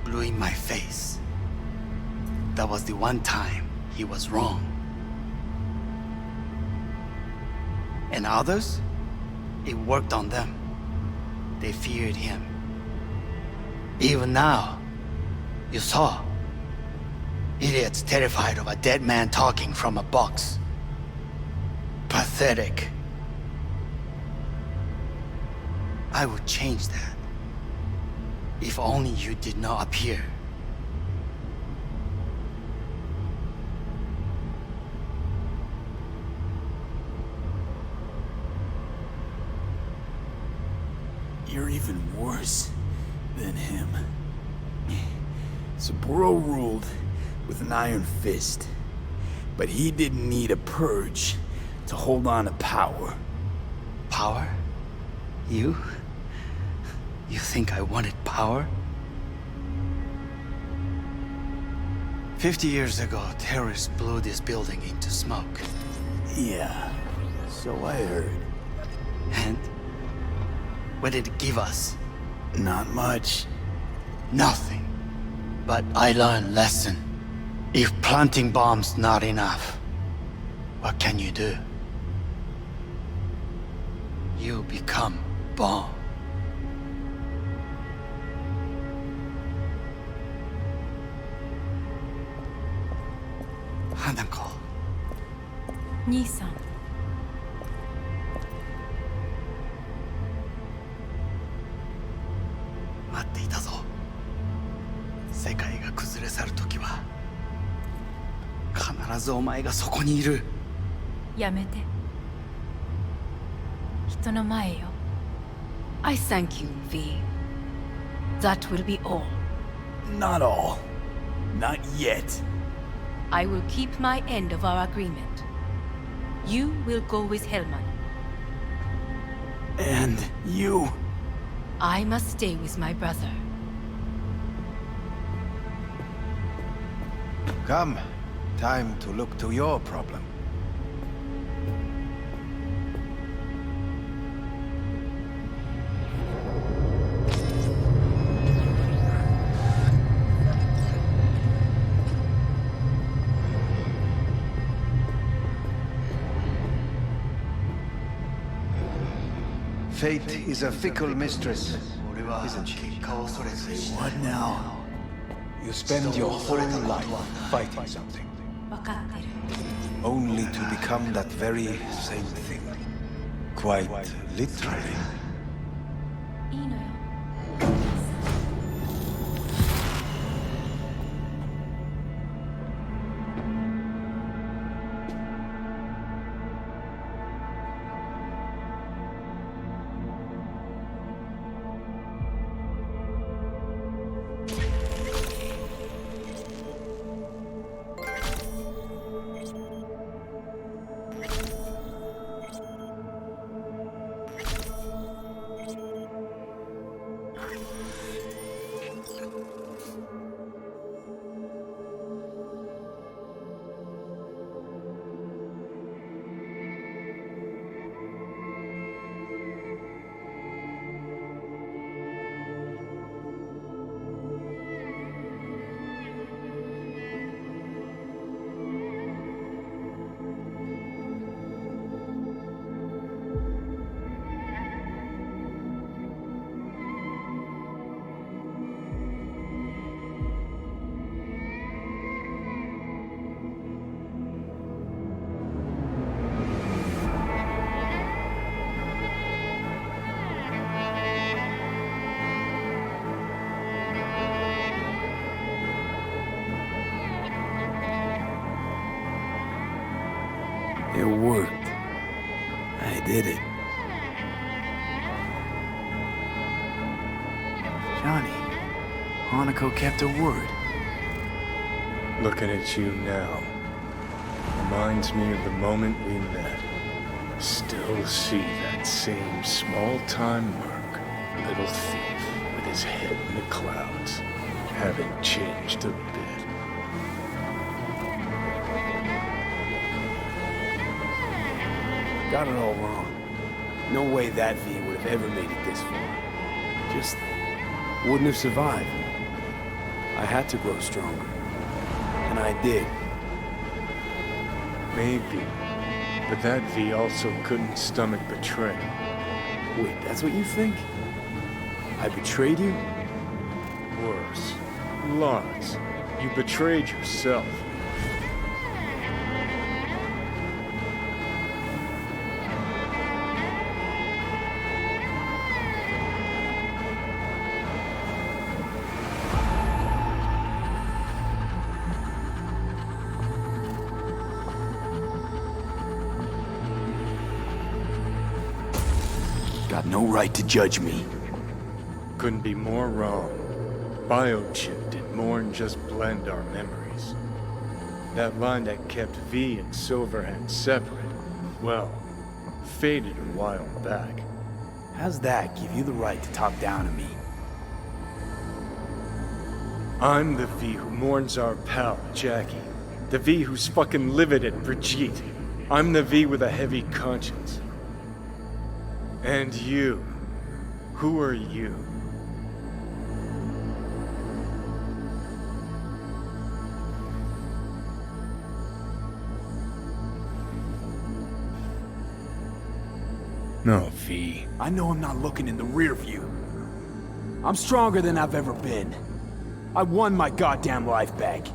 Blew in my face. That was the one time he was wrong. And others? It worked on them. They feared him. Even now, you saw. Idiots terrified of a dead man talking from a box. Pathetic. I would change that. If only you did not appear. You're even worse than him. Saburo ruled with an iron fist, but he didn't need a purge to hold on to power. Power? You? You think I wanted power? 50 years ago, terrorists blew this building into smoke. Yeah, so I heard. And? What did it give us? Not much. Nothing. But I learned lesson. If planting bombs not enough, what can you do? You become bomb. Hanako. 兄さん。待っていたぞ。世界が崩れ去るときは必ずお前がそこにいる。やめて。人の前よ。I thank you, V. That will be all. Not all. Not yet. I will keep my end of our agreement. You will go with Hellman. And you? I must stay with my brother. Come. Time to look to your problem. Fate is a fickle mistress, isn't she? What now? You spend your whole life fighting something, only to become that very same thing. Quite literally. It worked. I did it. Johnny, Hanako kept her word. Looking at you now reminds me of the moment we met. Still see that same small-time merc, little thief with his head in the clouds. Haven't changed a bit. Got it all wrong. No way that V would have ever made it this far. Just wouldn't have survived. I had to grow stronger. And I did. Maybe. But that V also couldn't stomach betrayal. Wait, that's what you think? I betrayed you? Worse. Lots. You betrayed yourself. Got no right to judge me. Couldn't be more wrong. Biochip did more than just blend our memories. That line that kept V and Silverhand separate, well, faded a while back. How's that give you the right to talk down to me? I'm the V who mourns our pal, Jackie. The V who's fucking livid at Brigitte. I'm the V with a heavy conscience. And you. Who are you? No, V. I know I'm not looking in the rear view. I'm stronger than I've ever been. I won my goddamn life back.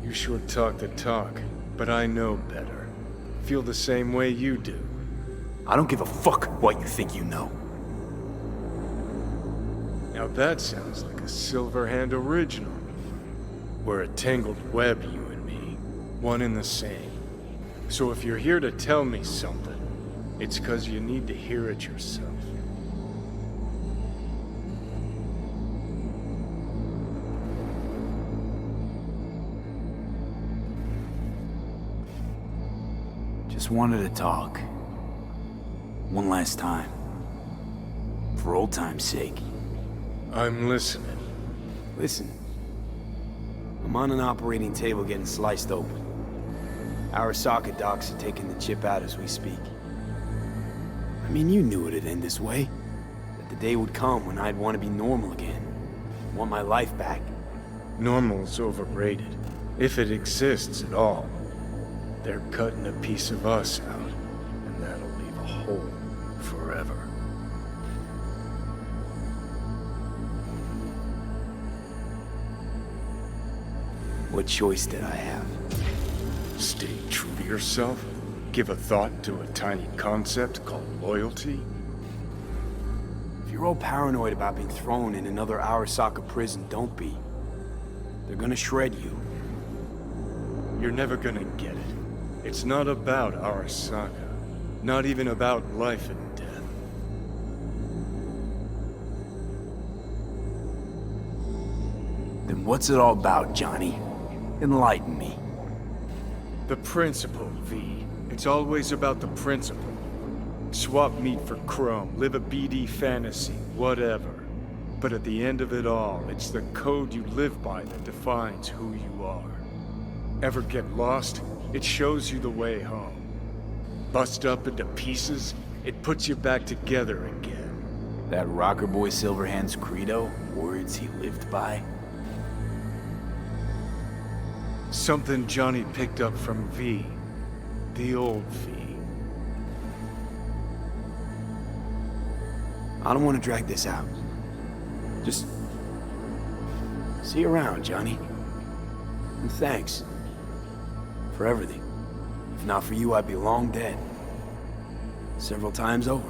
You sure talk the talk, but I know better. Feel the same way you do. I don't give a fuck what you think you know. Now that sounds like a Silverhand original. We're a tangled web, you and me. One and the same. So if you're here to tell me something, it's 'cause you need to hear it yourself. Just wanted to talk. One last time. For old time's sake. I'm listening. Listen. I'm on an operating table getting sliced open. Arasaka docs are taking the chip out as we speak. I mean, you knew it'd end this way. That the day would come when I'd want to be normal again. Want my life back. Normal's overrated. If it exists at all. They're cutting a piece of us out, and that'll leave a hole forever. What choice did I have? Stay true to yourself? Give a thought to a tiny concept called loyalty? If you're all paranoid about being thrown in another Arasaka prison, don't be. They're gonna shred you. You're never gonna get it. It's not about Arasaka. Not even about life and death. Then what's it all about, Johnny? Enlighten me. The principle, V. It's always about the principle. Swap meat for chrome, live a BD fantasy, whatever. But at the end of it all, it's the code you live by that defines who you are. Ever get lost? It shows you the way home. Bust up into pieces, it puts you back together again. That rocker boy Silverhand's credo? Words he lived by? Something Johnny picked up from V. The old V. I don't want to drag this out. Just... see you around, Johnny. And thanks. For everything. If not for you, I'd be long dead. Several times over.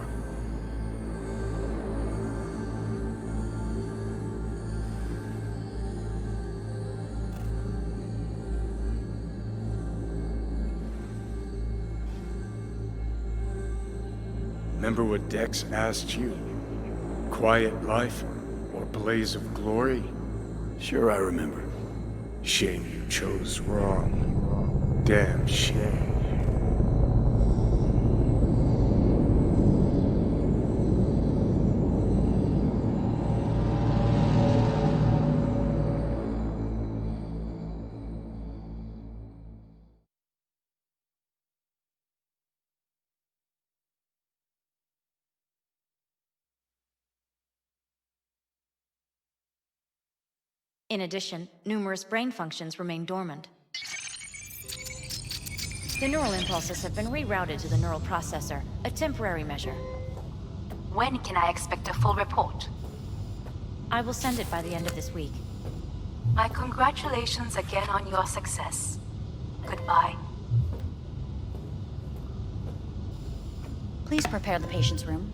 Remember what Dex asked you? Quiet life or blaze of glory? Sure I remember. Shame you chose wrong. Damn shame. In addition, numerous brain functions remain dormant. The neural impulses have been rerouted to the neural processor, a temporary measure. When can I expect a full report? I will send it by the end of this week. My congratulations again on your success. Goodbye. Please prepare the patient's room.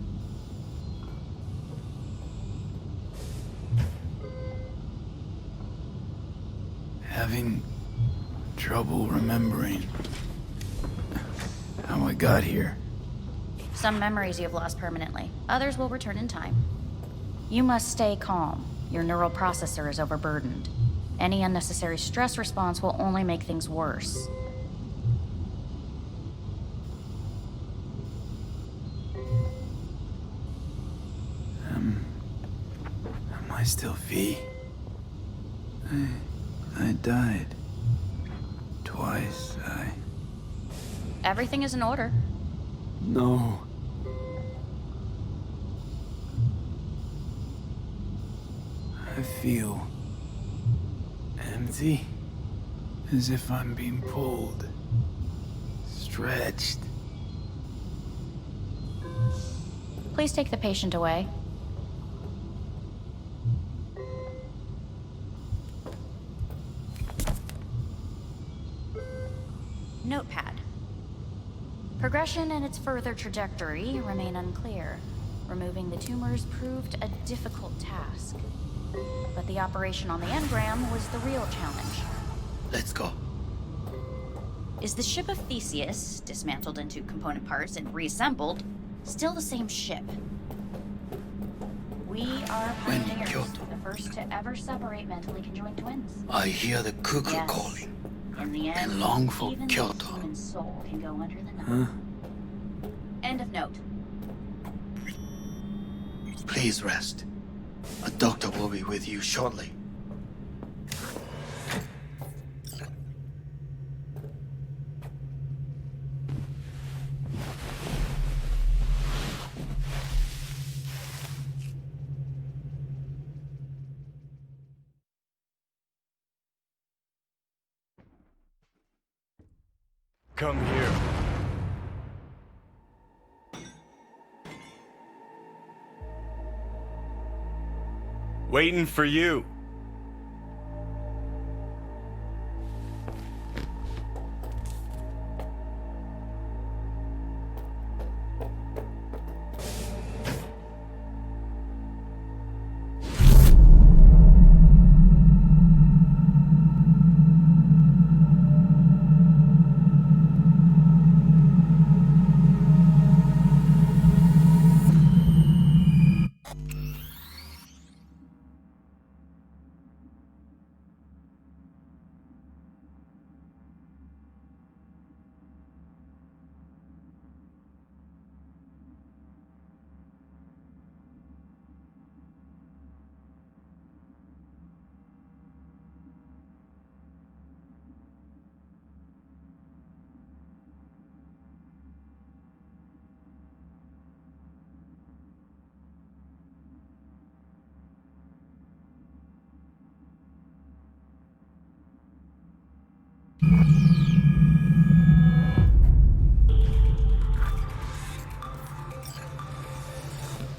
Having trouble remembering how I got here. Some memories you have lost permanently. Others will return in time. You must stay calm. Your neural processor is overburdened. Any unnecessary stress response will only make things worse. Am I still V? I died. Twice, Everything is in order. No. I feel... empty. As if I'm being pulled. Stretched. Please take the patient away. Notepad. Progression and its further trajectory remain unclear. Removing the tumors proved a difficult task. But the operation on the engram was the real challenge. Let's go. Is the ship of Theseus, dismantled into component parts and reassembled, still the same ship? We are pioneers, the first to ever separate mentally conjoined twins. I hear the cuckoo Yes. calling. In the end, and long for even Kyoto. the human soul can go under the Huh? knife. End of note. Please rest. A doctor will be with you shortly. Come here. Waiting for you.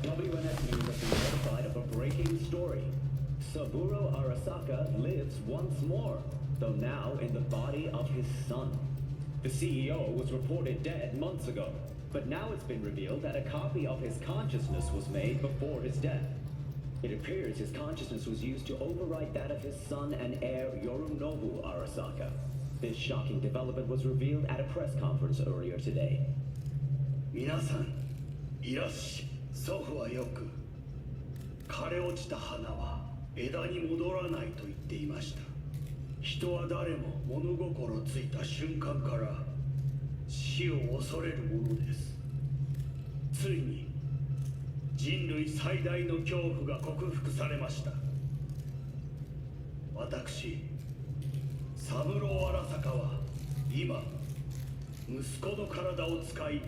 WNS News has been notified of a breaking story. Saburo Arasaka lives once more, though now in the body of his son. The CEO was reported dead months ago, but now it's been revealed that a copy of his consciousness was made before his death. It appears his consciousness was used to overwrite that of his son and heir Yorinobu Arasaka. This shocking development was revealed at a press conference earlier today. 皆さん、いらっしゃい。祖父はよく、枯れ落ちた花は枝に戻らないと言っていました。人は誰も物心ついた瞬間から死を恐れるものです。ついに人類最大の恐怖が克服されました。私、三郎荒坂は今、息子の体を使い、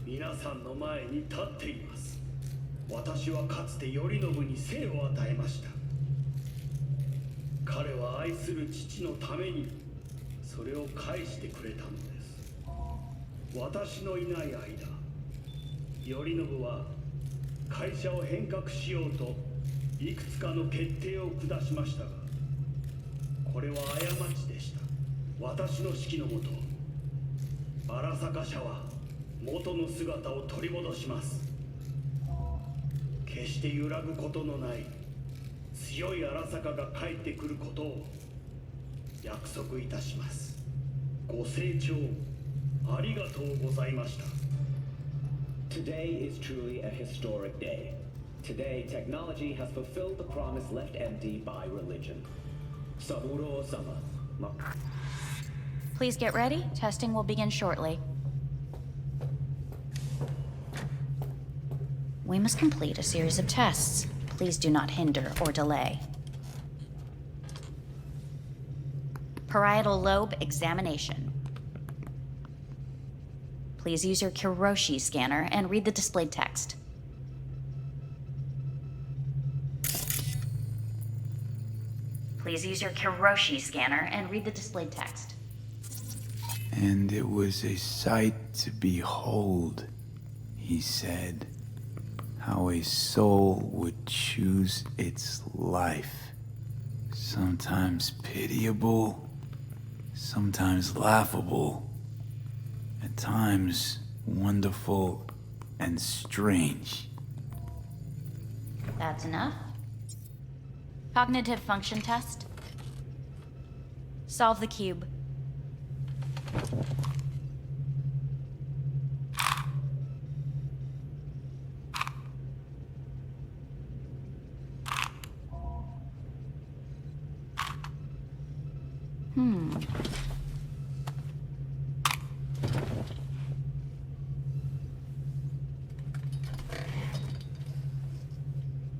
皆さんの前に立っています。私はかつて頼信に生を与えました。彼は愛する父のためにそれを返してくれたのです。私のいない間、頼信は会社を変革しようといくつかの決定を下しましたが、これは過ちでした。私の指揮のもと、荒坂社は元の姿を取り戻します。決して揺らぐことのない強い荒坂が帰ってくることを約束いたします。ご清聴ありがとうございました。 Today is truly a historic day. Today, technology has fulfilled the promise left empty by religion. Saburo-sama. Please get ready. Testing will begin shortly. We must complete a series of tests. Please do not hinder or delay. Parietal lobe examination. Please use your Kiroshi scanner and read the displayed text. Please use your Kiroshi scanner and read the displayed text. And it was a sight to behold, he said, how a soul would choose its life. Sometimes pitiable, sometimes laughable, at times wonderful and strange. That's enough. Cognitive function test. Solve the cube.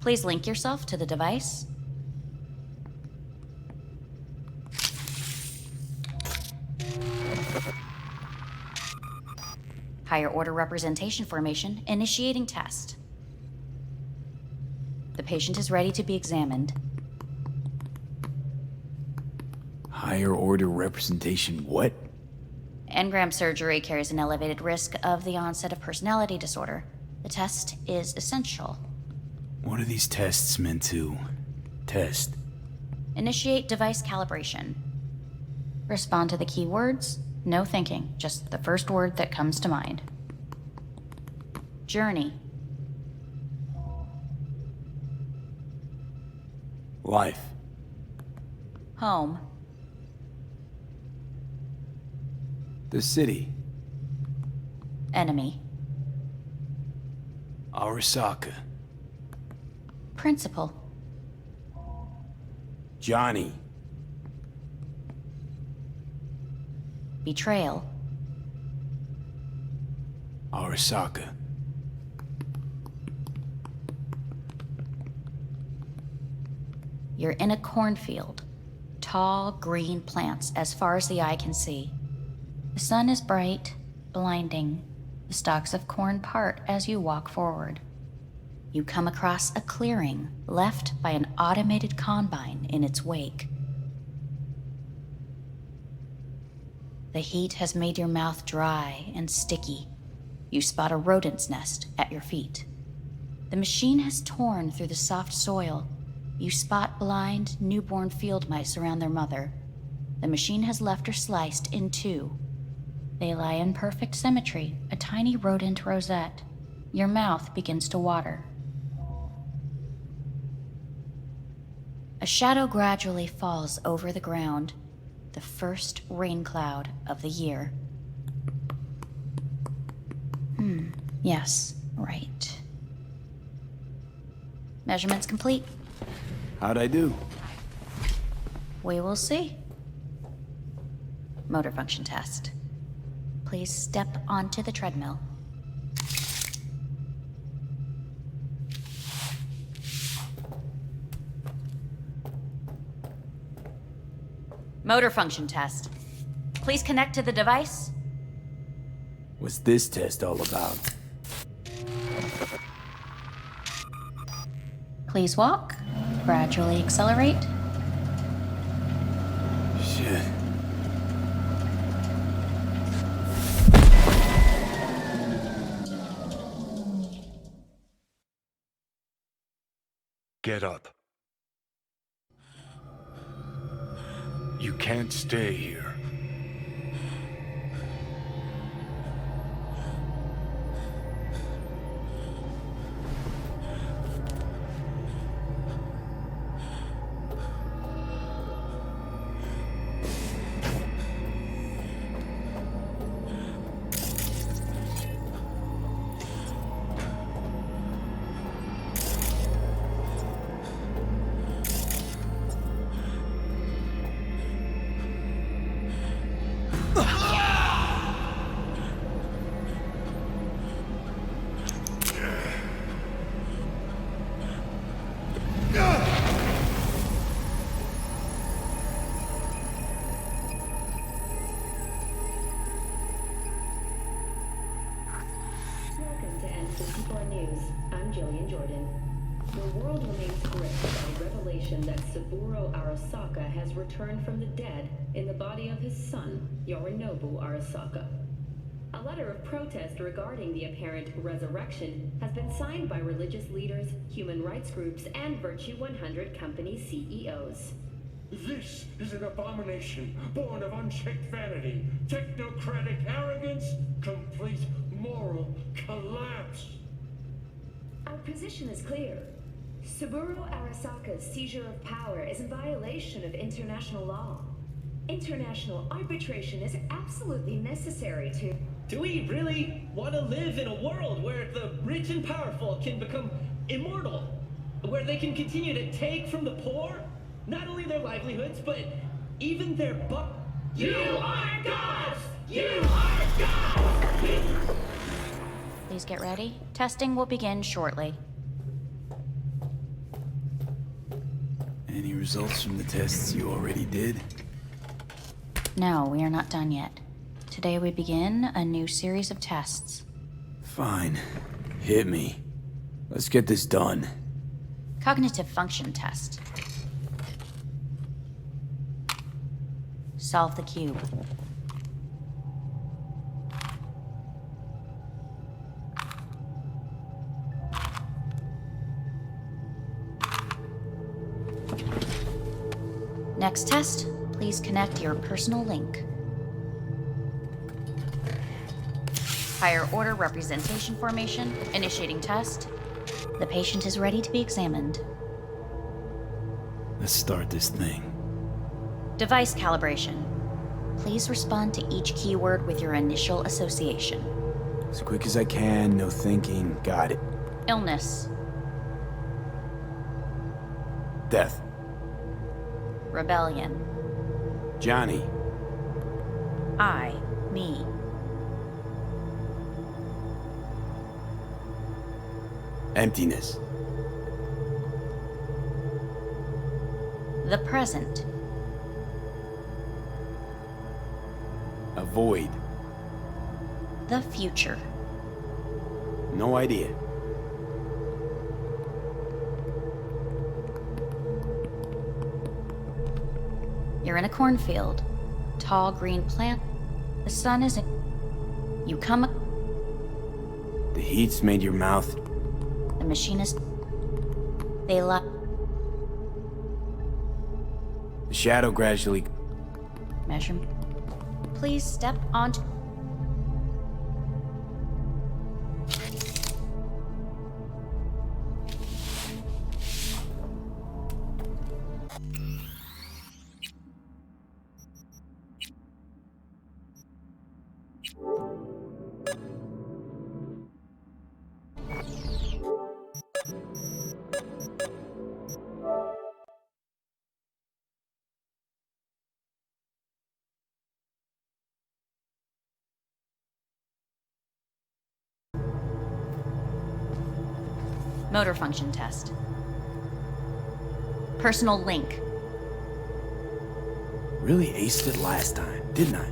Please link yourself to the device. Higher order representation formation, initiating test. The patient is ready to be examined. Higher order representation what? Engram surgery carries an elevated risk of the onset of personality disorder. The test is essential. What are these tests meant to test? Initiate device calibration. Respond to the keywords. No thinking, just the first word that comes to mind. Journey. Life. Home. The city. Enemy. Arasaka. Principal. Johnny. Betrayal. Arasaka. You're in a cornfield. Tall, green plants as far as the eye can see. The sun is bright, blinding. The stalks of corn part as you walk forward. You come across a clearing left by an automated combine in its wake. The heat has made your mouth dry and sticky. You spot a rodent's nest at your feet. The machine has torn through the soft soil. You spot blind, newborn field mice around their mother. The machine has left her sliced in two. They lie in perfect symmetry, a tiny rodent rosette. Your mouth begins to water. A shadow gradually falls over the ground, the first rain cloud of the year. Yes, right. Measurements complete. How'd I do? We will see. Motor function test. Please step onto the treadmill. Motor function test. Please connect to the device. What's this test all about? Please walk. Gradually accelerate. Shit. Get up. You can't stay here. Arasaka has returned from the dead in the body of his son, Yorinobu Arasaka. A letter of protest regarding the apparent resurrection has been signed by religious leaders, human rights groups, and Virtue 100 company CEOs. This is an abomination born of unchecked vanity, technocratic arrogance, complete moral collapse. Our position is clear. Saburo Arasaka's seizure of power is in violation of international law. International arbitration is absolutely necessary to... Do we really want to live in a world where the rich and powerful can become immortal? Where they can continue to take from the poor? Not only their livelihoods, but even their You are gods! You are gods! Please get ready. Testing will begin shortly. Any results from the tests you already did? No, we are not done yet. Today we begin a new series of tests. Fine. Hit me. Let's get this done. Cognitive function test. Solve the cube. Next test, please connect your personal link. Higher order representation formation, initiating test. The patient is ready to be examined. Let's start this thing. Device calibration. Please respond to each keyword with your initial association. As quick as I can, no thinking. Got it. Illness. Death. Rebellion. Johnny. I, me. Emptiness. The present. A void. The future. No idea. You're in a cornfield. Tall green plant. The sun is in. You come. The heat's made your mouth. The machinist. They lie. The shadow gradually. Measure. Please step onto. Motor function test. Personal link. Really aced it last time, didn't I?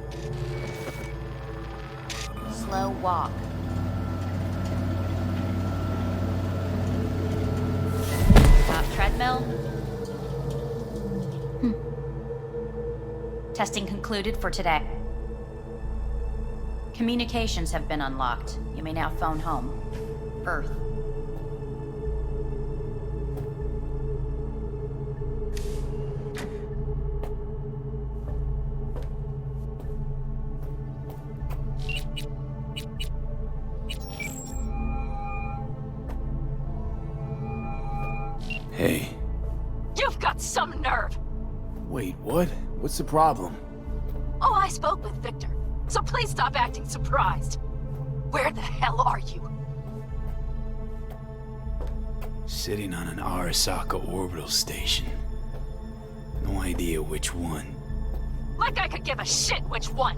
Slow walk. Stop treadmill. Testing concluded for today. Communications have been unlocked. You may now phone home. Earth. Hey. You've got some nerve! Wait, what? What's the problem? Oh, I spoke with Victor, so please stop acting surprised. Where the hell are you? Sitting on an Arasaka orbital station. No idea which one. Like I could give a shit which one!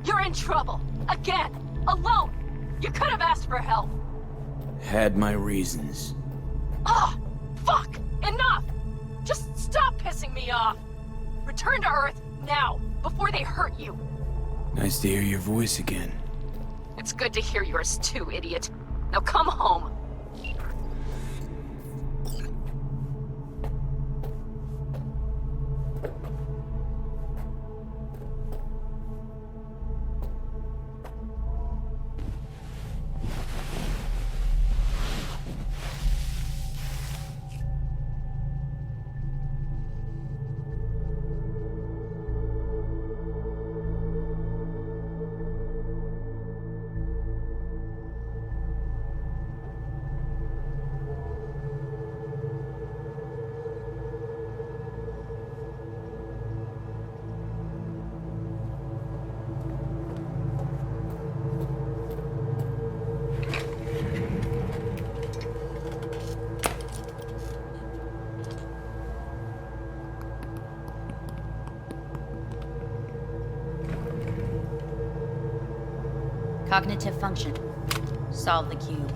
You're in trouble! Again! Alone! You could have asked for help! Had my reasons. Ah! Fuck! Enough! Just stop pissing me off! Return to Earth, now, before they hurt you! Nice to hear your voice again. It's good to hear yours too, idiot. Now come home! Cognitive function. Solve the cube.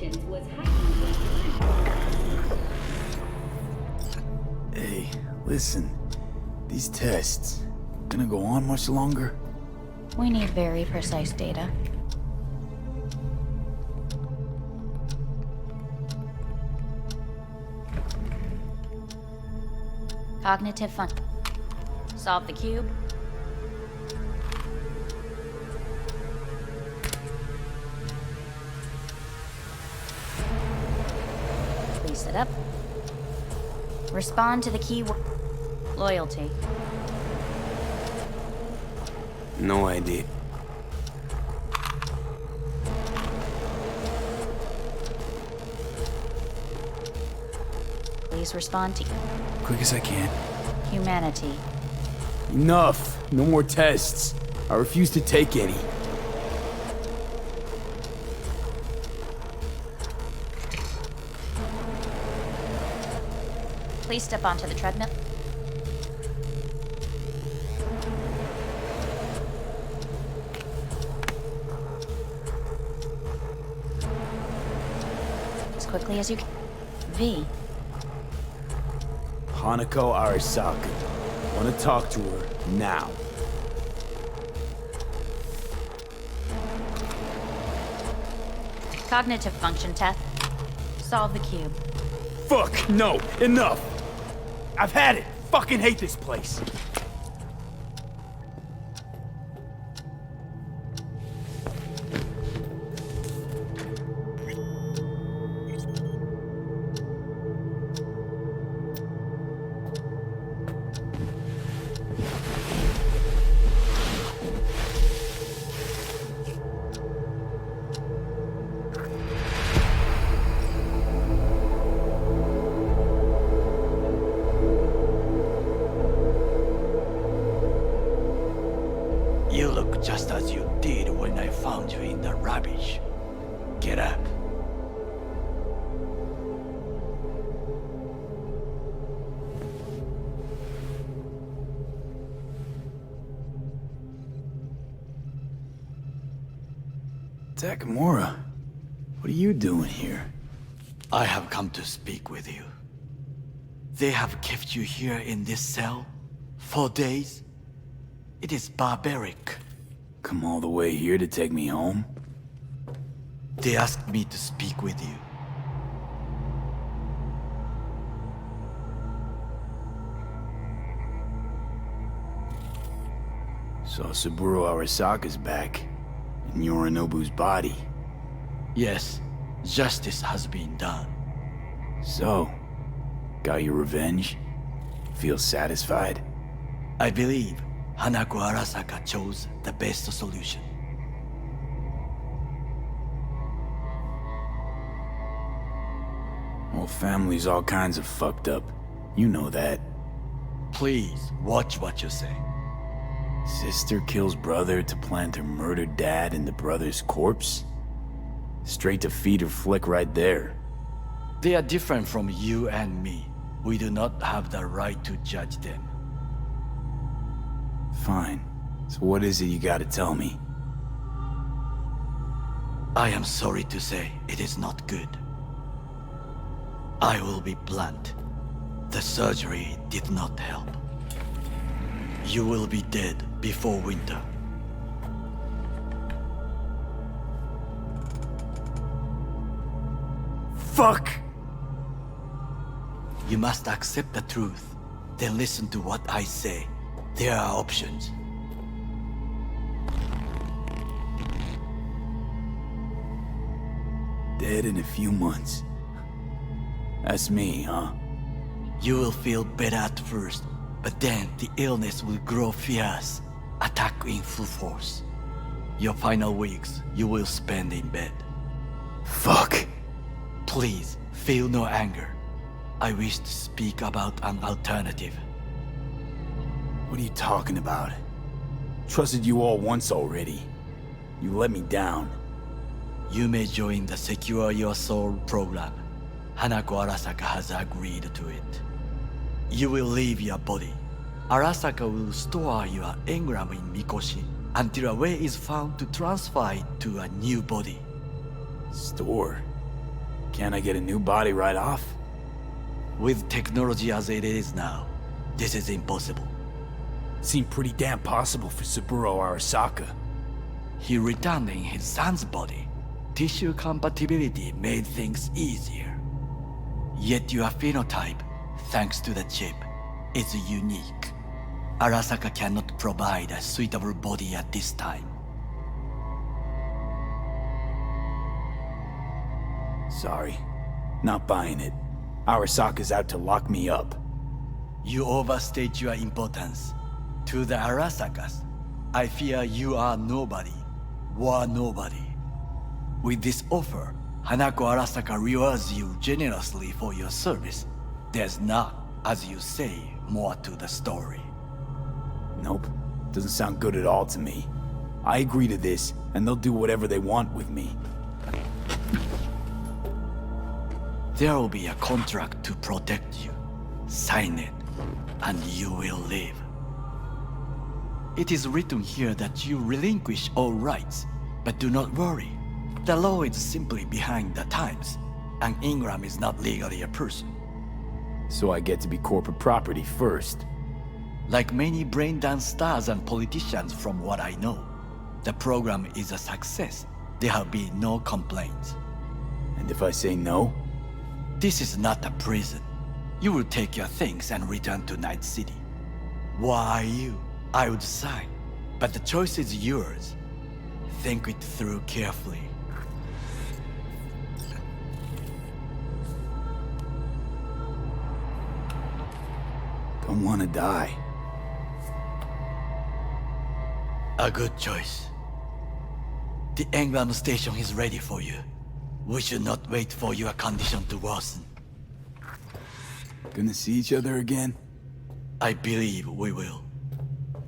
intelligence was heightened. Hey, listen. These tests gonna go on much longer? We need very precise data. Cognitive function. Solve the cube. Please sit up. Respond to the keyword. Loyalty. No idea. Please respond to Quick as I can. humanity. Enough! No more tests. I refuse to take any. Please step onto the treadmill. As quickly as you can. V. Hanako Arasaka. Want to talk to her now. Cognitive function test. Solve the cube. Fuck! No! Enough! I've had it! Fucking hate this place! You look just as you did when I found you in the rubbish. Get up. Takamura, what are you doing here? I have come to speak with you. They have kept you here in this cell for days. It is barbaric. Come all the way here to take me home? They asked me to speak with you. So Saburo Arasaka's back, in Yorinobu's body. Yes, justice has been done. So, got your revenge? Feel satisfied? I believe Hanako Arasaka chose the best solution. Well, family's all kinds of fucked up. You know that. Please, watch what you say. Sister kills brother to plant her murdered dad in the brother's corpse? Straight to feed her flick right there. They are different from you and me. We do not have the right to judge them. Fine. So what is it you gotta tell me? I am sorry to say it is not good. I will be blunt. The surgery did not help. You will be dead before winter. Fuck! You must accept the truth, then listen to what I say. There are options. Dead in a few months. That's me, huh? You will feel better at first, but then the illness will grow fierce, attack in full force. Your final weeks you will spend in bed. Fuck! Please, feel no anger. I wish to speak about an alternative. What are you talking about? Trusted you all once already. You let me down. You may join the Secure Your Soul program. Hanako Arasaka has agreed to it. You will leave your body. Arasaka will store your engram in Mikoshi until a way is found to transfer it to a new body. Store? Can't I get a new body right off? With technology as it is now, this is impossible. Seemed pretty damn possible for Saburo Arasaka. He returned in his son's body. Tissue compatibility made things easier. Yet your phenotype, thanks to the chip, is unique. Arasaka cannot provide a suitable body at this time. Sorry. Not buying it. Arasaka's out to lock me up. You overstate your importance. To the Arasakas, I fear you are nobody. Were nobody. With this offer, Hanako Arasaka rewards you generously for your service. There's not, as you say, more to the story. Nope. Doesn't sound good at all to me. I agree to this, and they'll do whatever they want with me. There will be a contract to protect you. Sign it, and you will live. It is written here that you relinquish all rights, but do not worry. The law is simply behind the times, and Ingram is not legally a person. So I get to be corporate property first. Like many brain-dance stars and politicians from what I know, the program is a success. There have been no complaints. And if I say no? This is not a prison. You will take your things and return to Night City. Why you? I would sign, but the choice is yours. Think it through carefully. Don't want to die. A good choice. The Engram station is ready for you. We should not wait for your condition to worsen. Gonna see each other again? I believe we will.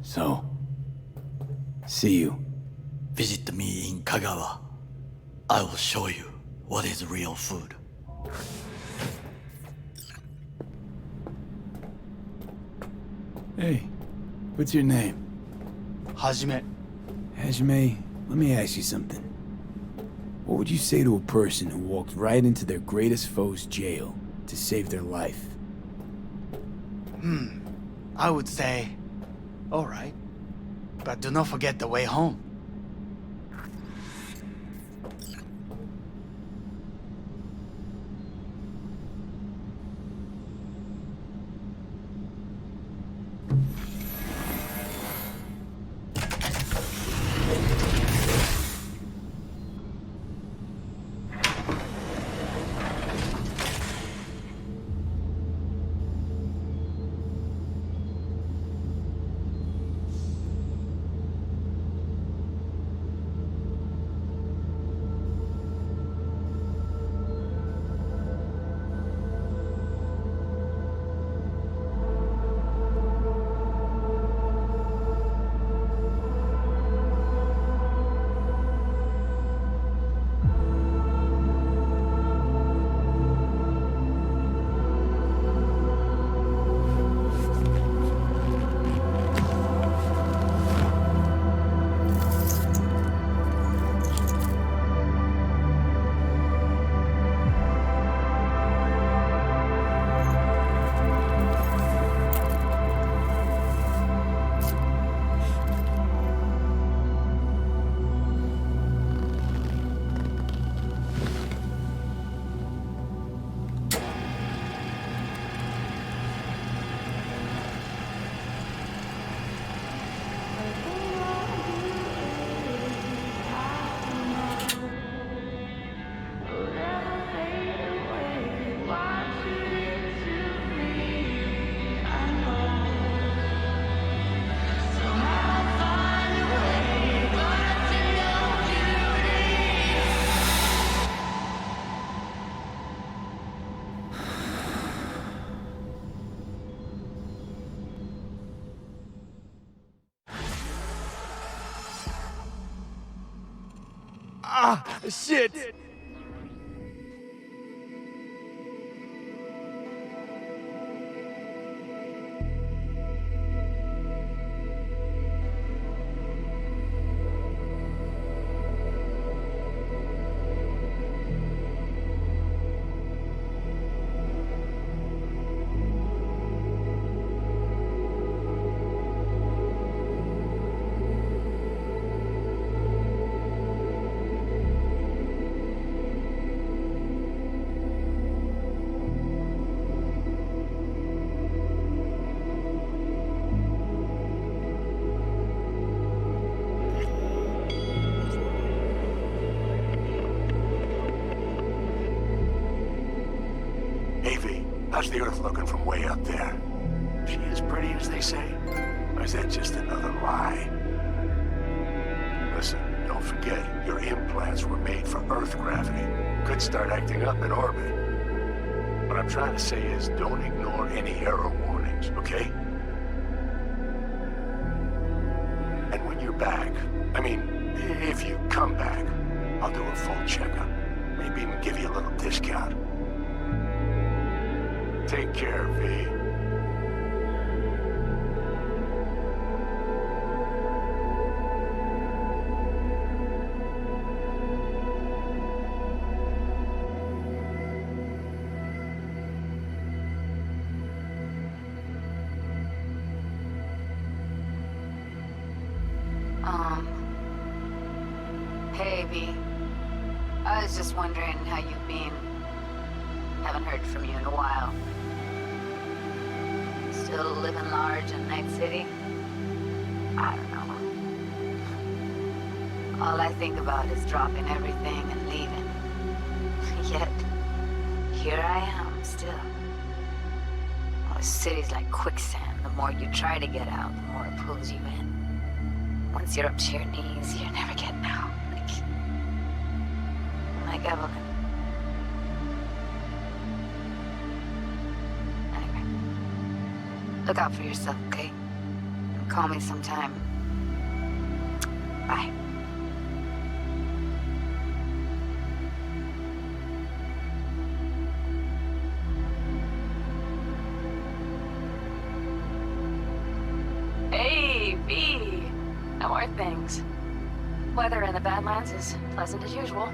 So, see you. Visit me in Kagawa. I will show you what is real food. Hey, what's your name? Hajime. Hajime, let me ask you something. What would you say to a person who walked right into their greatest foe's jail to save their life? I would say, all right, but do not forget the way home. Ah, shit! How's the Earth looking from way up there? She as pretty as they say? Or is that just another lie? Listen, don't forget, your implants were made for Earth gravity. Could start acting up in orbit. What I'm trying to say is, don't ignore any error warnings, okay? And when you're back, I mean, if you come back, I'll do a full checkup. Maybe even give you a little discount. Take care, V. Hey, V. I was just wondering how you've been. Haven't heard from you in a while. Still living large in Night City? I don't know. All I think about is dropping everything and leaving. Yet, here I am, still. Oh, the city's like quicksand. The more you try to get out, the more it pulls you in. Once you're up to your knees, you're never getting out. Like Evelyn. Anyway. Look out for yourself, okay? And call me sometime. Bye. Hey, V! How are things? Weather in the Badlands is pleasant as usual.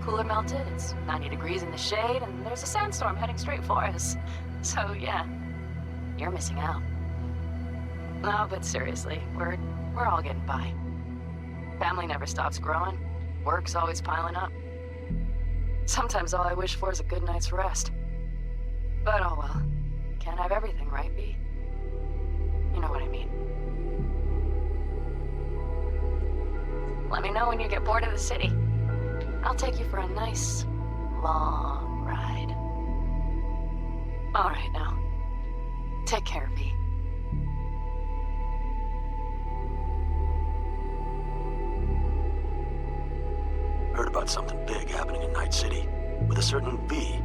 Cooler melted, it's 90 degrees in the shade, and there's a sandstorm heading straight for us. So yeah, you're missing out. No, but seriously, we're all getting by. Family never stops growing. Work's always piling up. Sometimes all I wish for is a good night's rest. But oh well. Can't have everything, right, B? You know what I mean. Let me know when you get bored of the city. I'll take you for a nice, long ride. All right, now. Take care, V. Heard about something big happening in Night City with a certain V.